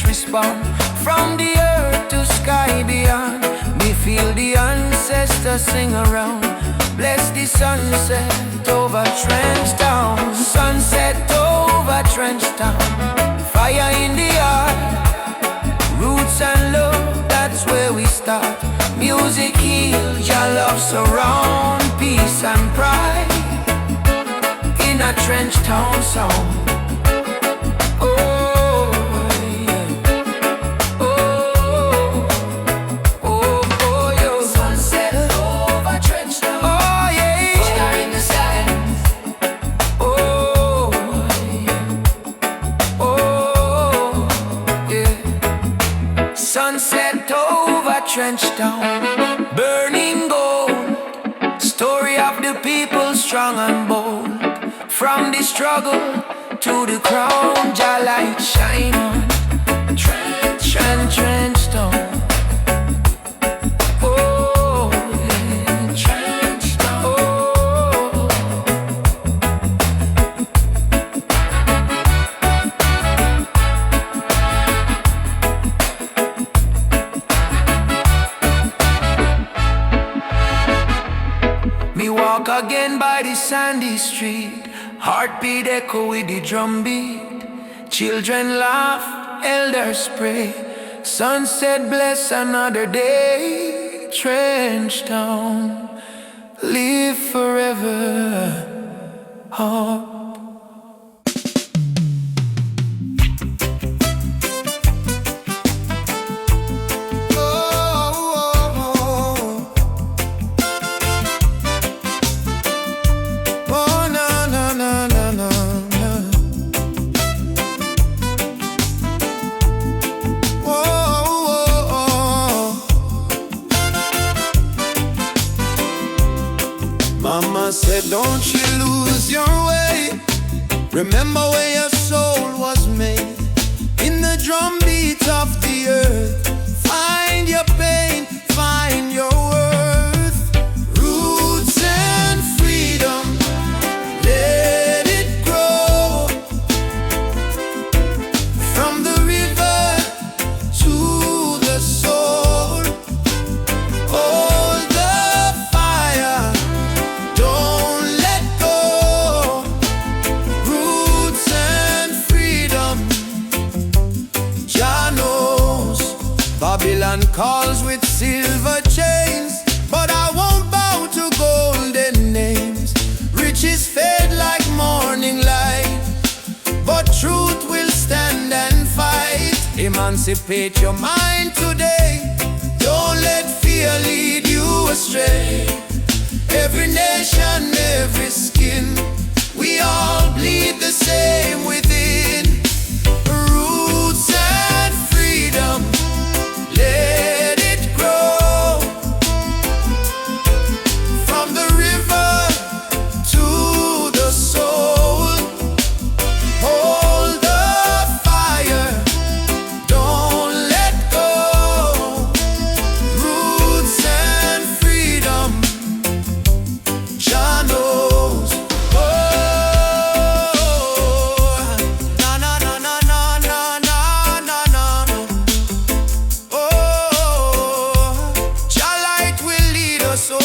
Respond from the earth to sky beyond. We feel the ancestors sing around. Bless the sunset over Trench Town. Sunset over Trench Town. Fire in the heart. Roots and love, that's where we start. Music heals, your love surround. Peace and pride in a Trench Town song. Sunset over Trench Town. Burning gold. Story of the people strong and bold. From the struggle to the crown, Jah light shine on Trench Town. Oh, yeah. Trench Town. Oh. Me walk again by the sandy street. Heartbeat echo with the drum beat. Children laugh, elders pray. Sunset bless another day. Trench Town, live forever. Oh. Mama said, don't you lose your way. Remember where your soul was made. In the drum beat of the earth. Find your pain, find your worth. Roots and freedom, let it grow. From the river to the soul. Hold the fire, don't let go. Roots and freedom, Jah knows. Babylon calls with silver chains, but I won't bow to golden names. Riches fade like morning light, but truth will stand and fight. Emancipate your mind today. Don't let fear lead you astray. Every nation, every skin, we all bleed the same within. Roots and freedom, let it grow. From the river to the soul, hold the fire, don't let go. Roots and freedom, Jah knows. Na na na na na na na na na. Jah light will lead us home.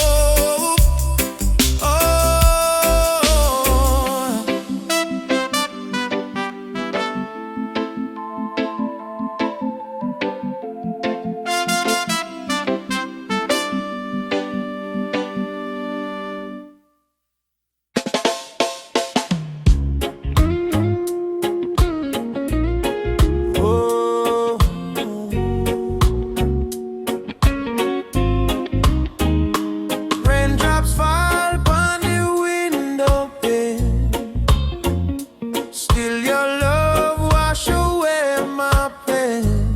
Oh, raindrops fall upon the window pane. Still your love wash away my pain.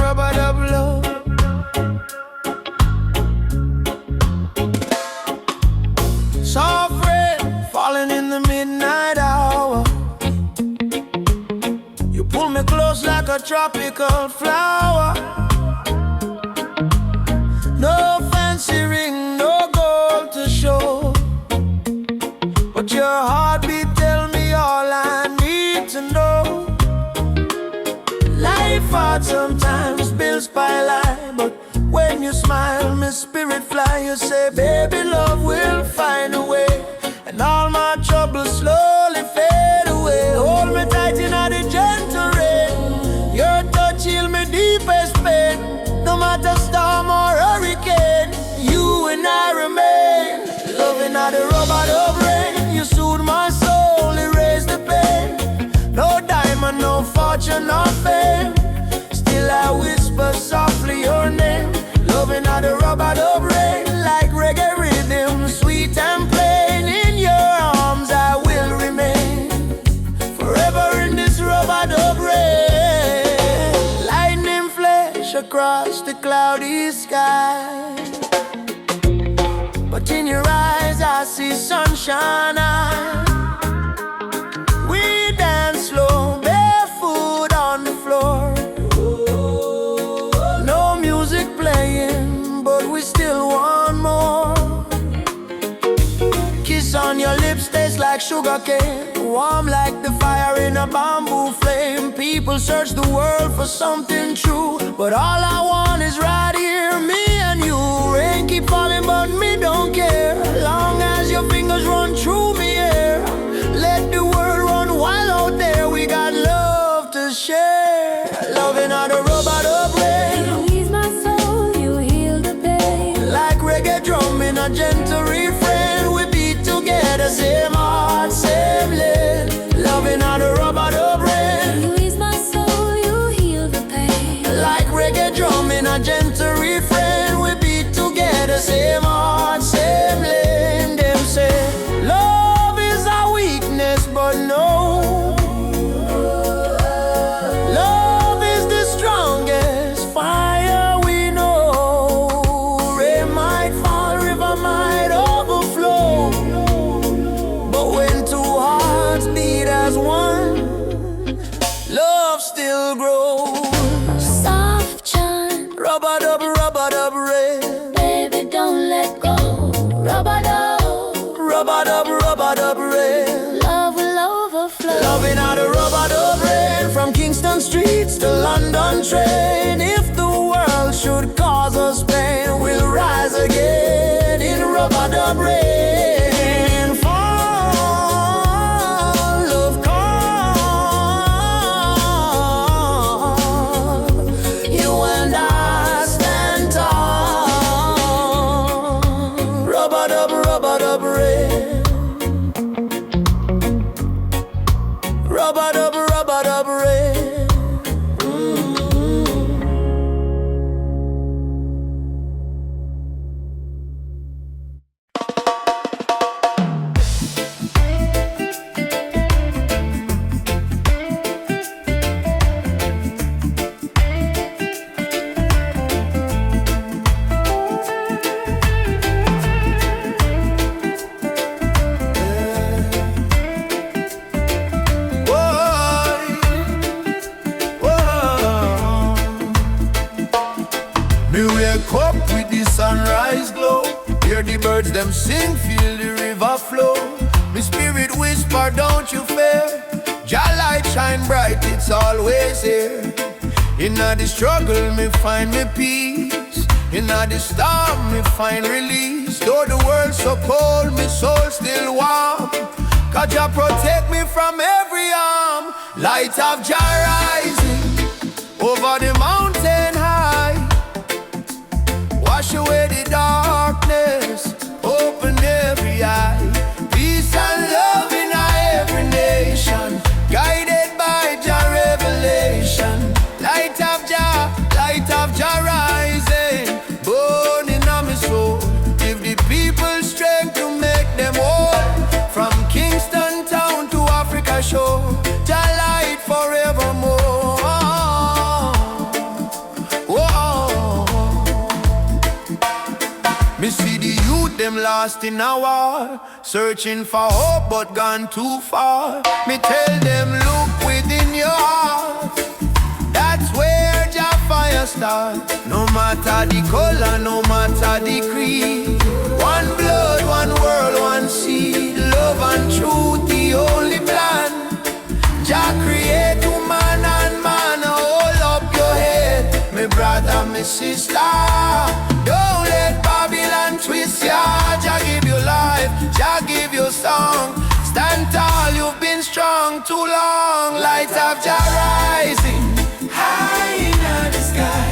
Rubber dub love. Soft rain falling in the midnight hour. You pull me close like a tropical flower. No fancy ring, no gold to show, but your heartbeat tell me all I need to know. Life hard sometimes, bills pile high, but when you smile, my spirit fly. You say, baby, love will find a way, and all my troubles slowly fade away. Hold me tight in the gentle rain. Your touch heal me deepest pain. No matter storm or hurricane, you and I remain. Loving at the rubber dub rain. You soothe my soul, erase the pain. No diamond, no fortune, no fame, still I whisper softly your name. Loving at the rubber dub rain, like reggae rhythm, sweet and plain. In your arms I will remain, forever in this rubber dub rain. Lightning flash across the cloudy sky, but in your eyes I see sunshine. We dance slow, barefoot on the floor. No music playing, but we still want more. Kiss on your lips tastes like sugar cane, warm like the fire in a bamboo flame. People search the world for something true, but all I want is right here, me and you. Rain keep falling, but me don't care, long as your fingers run through me hair. Let the world run wild out there, we got love to share. Loving on the rubber dub rain. You ease my soul, you heal the pain. Like reggae drum in a gentle refrain, we beat together, same heart, same lane. Loving on the rubber dub rain. You ease my soul, you heal the pain. Like reggae drum in a gentle refrain, we beat together, same heart, same lane. Them say love is a weakness, but no, love is the strongest fire we know. Rain might fall, river might overflow, but when two hearts beat as one, love still grows. Soft chant, Rubber dub rain. baby, don't let go. Rubber Dub rain. love will overflow. Loving out the rubber dub rain. From Kingston streets to London train. If the world should cause us pain, we'll rise again in rubber dub rain. Fall, love come. You and I rubber dub rain. Me wake up with the sunrise glow. Hear the birds them sing, feel the river flow. Me spirit whisper, don't you fear. Jah light shine bright, it's always here. Inna the struggle, me find me peace. Inna the storm, me find release. Though the world so cold, me soul still warm. 'Cause Jah protect me from every harm. Light of Jah rising over the mountain high. Wash away the darkness, open every eye. Peace and love in every nation, guided by Jah revelation. Light of Jah rising, burning on my soul. Give the people strength to make them whole. From Kingston town to Africa shore, Jah light forevermore. Me see the youth them lost in a war, searching for hope but gone too far. Me tell them look within your heart, that's where Jah fire starts. No matter the color, no matter the creed, one blood, one world, one seed. Love and truth, the only plan. Jah create woman and man. Hold up your head, me brother, me sister. Don't let Babylon twist ya. Jah give you life, Jah give you song. Stand tall, you've been strong too long. Light of Jah rising high in the sky.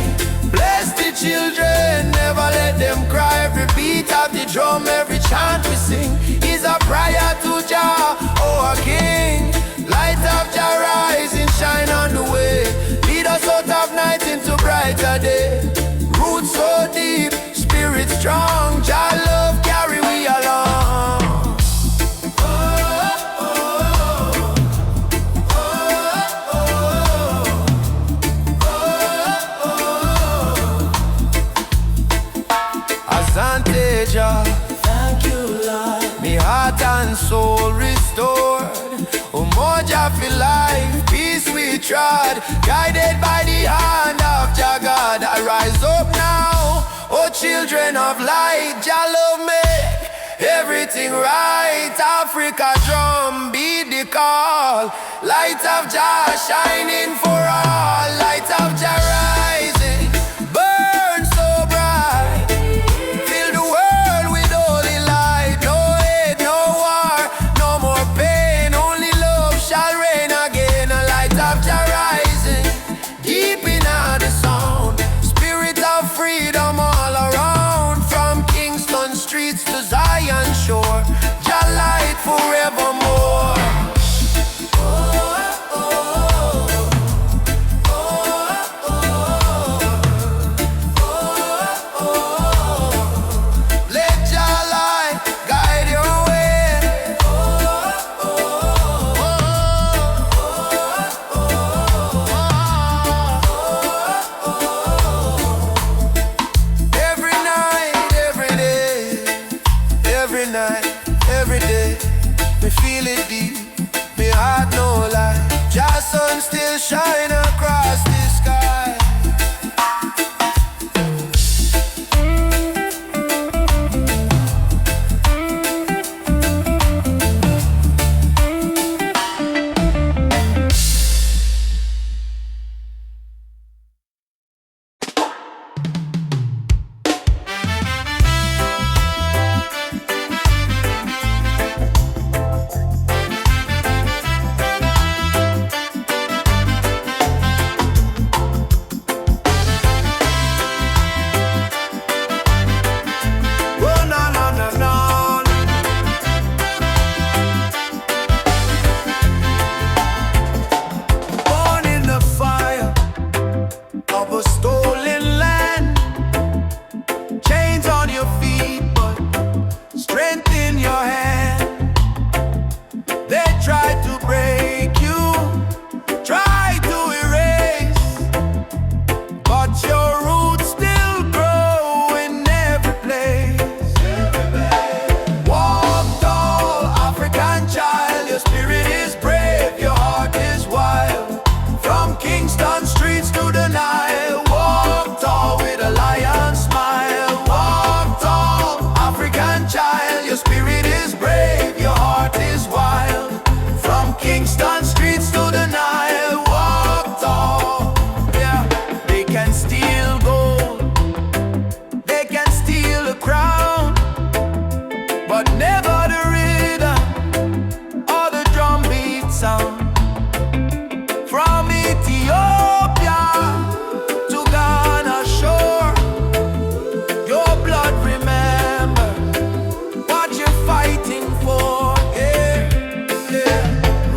Bless the children, never let them cry. Every beat of the drum, every chant we sing is a prayer to Jah, oh our King. Light of Jah rising, shine on the way. Lead us out of night into brighter day. Roots so deep, spirit strong. Jah love carry we along. Asante Jah, Thank you, Lord. me heart and soul restored. Umoja for life, peace we trod, guided by the hand of Jah God. I rise up now, oh children of light. Jah love make everything right. Africa drum beat the call. Light of Jah shining for all. Light of Jah rising, burn so bright. Fill the world with holy light. No hate, no war, no more pain. Only love shall reign again. A light of Jah rising, deep in the sound. Spirit of freedom all around. From Kingston streets to Zion shore, Jah light forevermore. Let Jah light guide your way. Every night, every day, every night, every day, me feel it deep, me heart no lie. Jah sun still shine across the sky. Kingston streets to the Nile, walk tall. Yeah, they can steal gold, they can steal a crown, but never the rhythm or the drum beat sound. From Ethiopia to Ghana shore, your blood remember what you're fighting for. Yeah, yeah.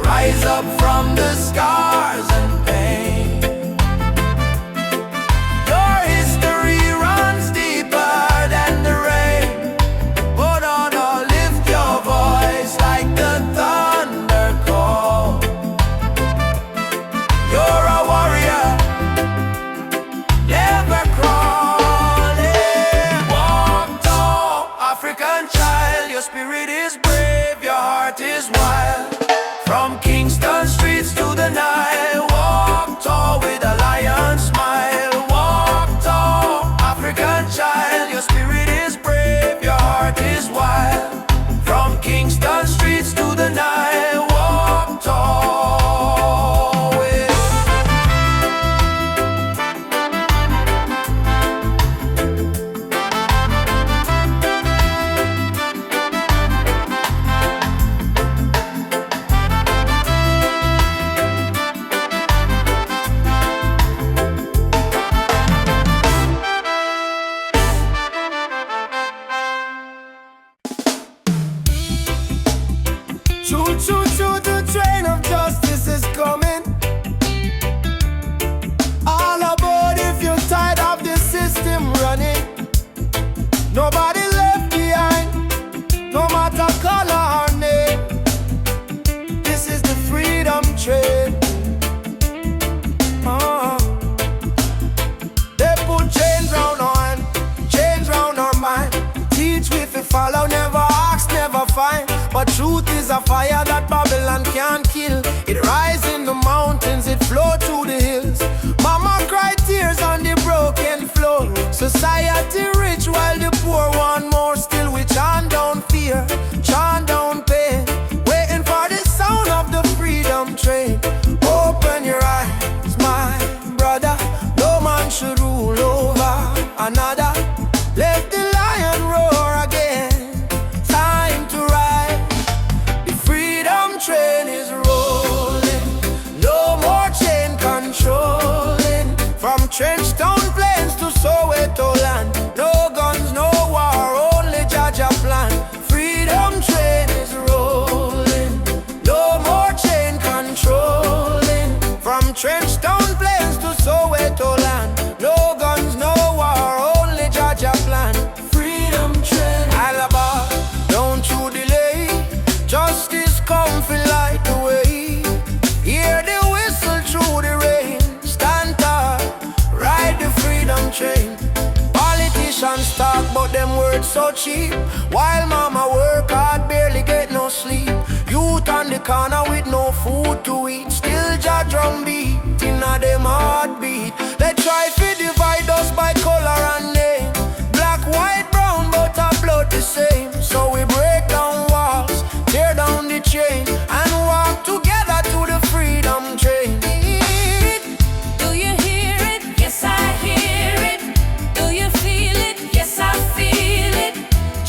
Rise up from the scars and pain. Your history runs deeper than the rain. Hold on or lift your voice like the thunder call. You're a warrior, never crawling. Walk tall, African child. Your spirit is brave, your heart is wild. From Kingston streets to the Nile, walk tall with a lion smile. Walk tall, African child. Your spirit is brave, your heart is wild. From Kingston streets to the Nile, walk tall with. Choo choo choo, the train of justice is coming. All aboard if you're tired of the system running. Nobody left behind, no matter color or name. This is the freedom train. They put chains round our hand, chains round our mind. Teach we fi follow, never ask, never find. But truth is a fire that Babylon can't kill. It rise in the mountains, it flow through the hills. Mama cry tears on the broken floor. Society rich while the poor want more. Still we chant down fear, chant down pain, waiting for the sound of the freedom train. Open your eyes, my brother. No man should rule over another. Let the lion roar again. Time to ride. The freedom train is rolling. No more chain controlling. From Trenchtown Plains to Soweto land. No guns, no war, only Jaja plan. Freedom train is rolling. No more chain controlling. From Trenchtown Plains to Soweto land. No guns, no war, only Jaja plan. Freedom train. Alaba, don't you delay. Justice come fi light the way. Hear the whistle through the rain. Stand tall, ride the freedom train. Politicians talk but them words so cheap. While mama work hard, barely get no sleep. Youth on the corner with no food to eat. Still Jah drum beat inna them heartbeat. They try to divide us by color and name. Black, white, brown, but our blood the same. So we break down walls, tear down the chain, and walk together to the freedom train. Do you hear it? Yes, I hear it. Do you feel it? Yes, I feel it.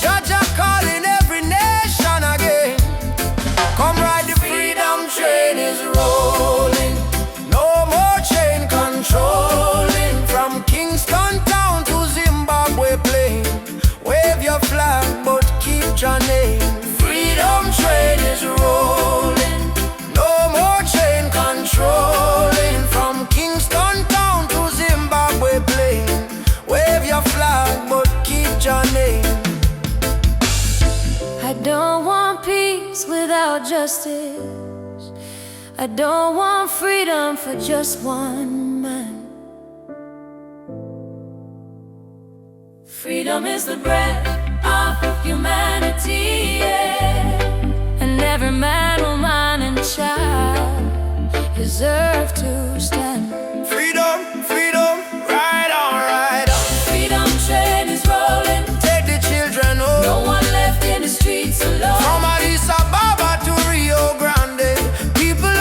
Jaja calling every nation again. Come ride the freedom train is rolling. No more chain controlling. From Kingston town to Zimbabwe plain. Wave your flag but keep your name. Freedom train is rolling. No more chain controlling. From Kingston town to Zimbabwe plain. Wave your flag but keep your name. I don't want peace without justice. I don't want freedom for just one man. Freedom is the breath of humanity, yeah. And every man, woman, and child deserve to stand. Freedom, freedom, ride on, ride on. Freedom train is rolling. Take the children home. No one left in the streets alone. From Addis Ababa to Rio Grande, people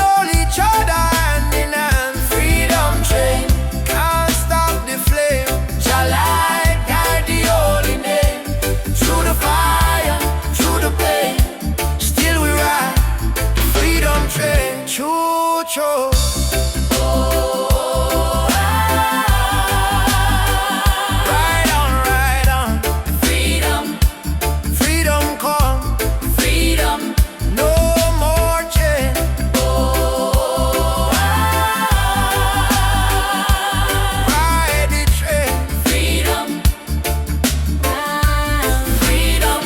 true. Ride on, Freedom, freedom come, freedom, no more chain. Ride the train, freedom, freedom.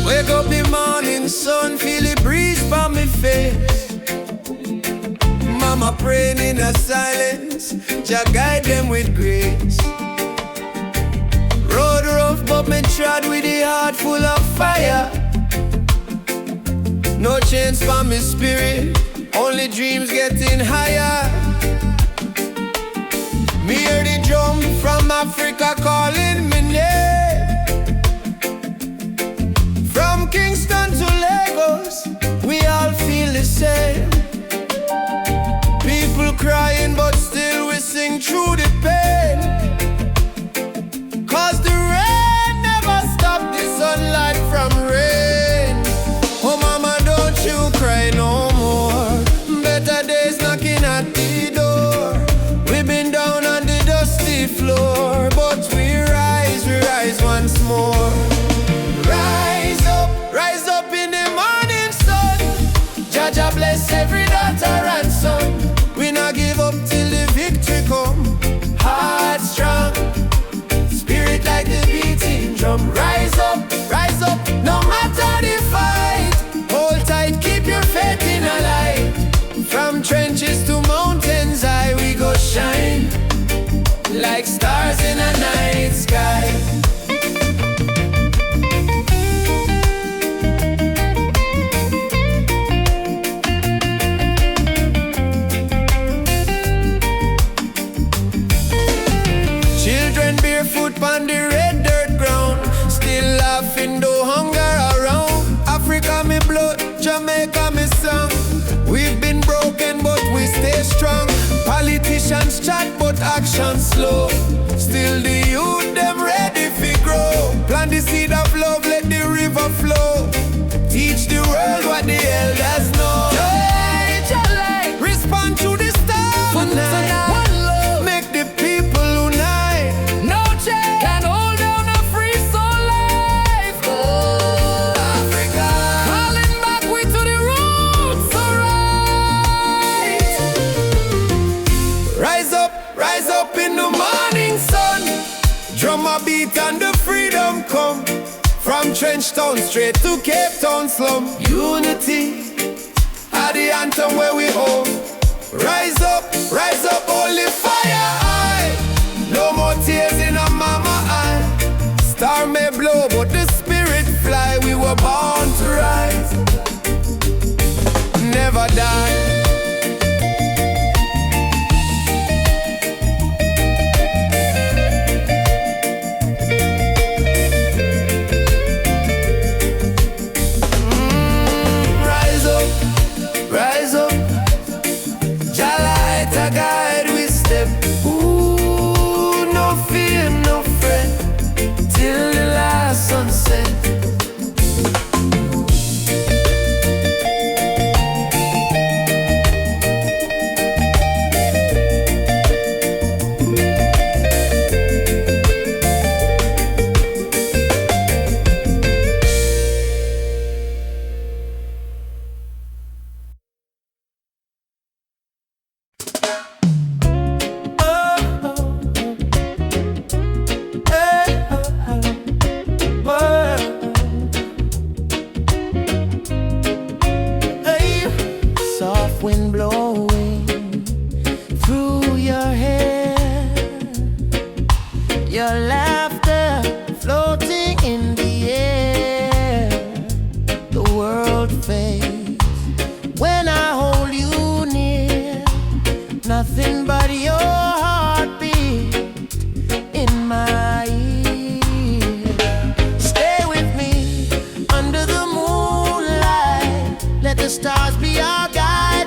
wake up the morning sun, feel the breeze by me face. Mama praying in a silence, Jah guide them with grace. Road rough but me trod with a heart full of fire. No chains for me spirit, only dreams getting higher. Me hear the drum from Africa calling me name. From Kingston to Lagos, we all feel the same. People crying, but still we sing through the pain. Cause the rain never stopped the sunlight from rain. Oh mama, don't you cry no more. Better days knocking at the door. We've been down on the dusty floor, but we rise once more. Rise up in the morning sun. Jah Jah bless every daughter and son. We not give up till the victory come. Heart strong, spirit like the beating drum. Rise up, no matter the fight. Hold tight, keep your faith in a light. From trenches to mountains high, we go shine like stars in a night sky. Children barefoot on the red dirt ground, still laughing though hunger around. Africa me blood, Jamaica me song. We've been broken but we stay strong. Politicians chat but action slow. Still the youth them ready fi grow. Plant the seed of love, let the river flow. Teach the world what the elders know. Respond to the star tonight. Make the people unite. No chain can hold down a free soul life. Africa, Calling back we to the roots, alright. rise up in the morning sun. Drum a beat and the freedom come. From Trench Town straight to Cape Town slum. Unity are the anthem where we home. Rise up, holy fire high. No more tears in a mama eye. Star may blow, but the spirit fly. We were born to rise, never die. Rise up, Jah light a guide we step. Ooh, no fear, no fret, till the last sunset. Wind blowing through your hair, your laughter floating in the air. The world fades when I hold you near. Nothing but your heartbeat in my ear. Stay with me under the moonlight. Let the stars be our guide.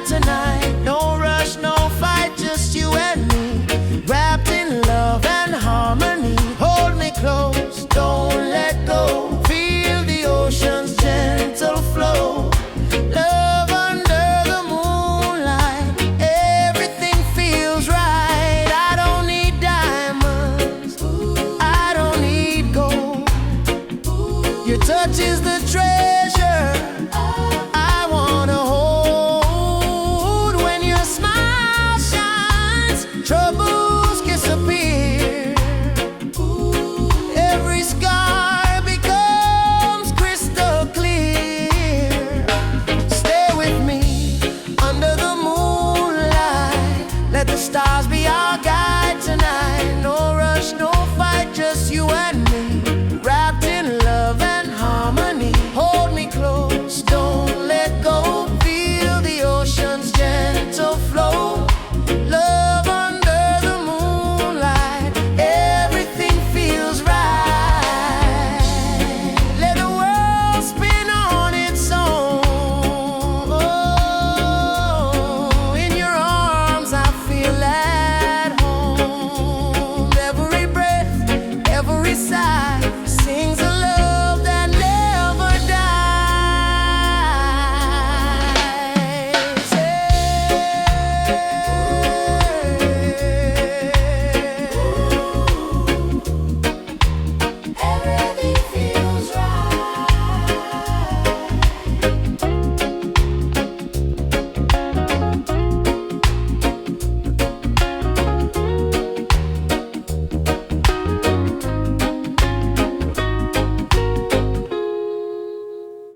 stars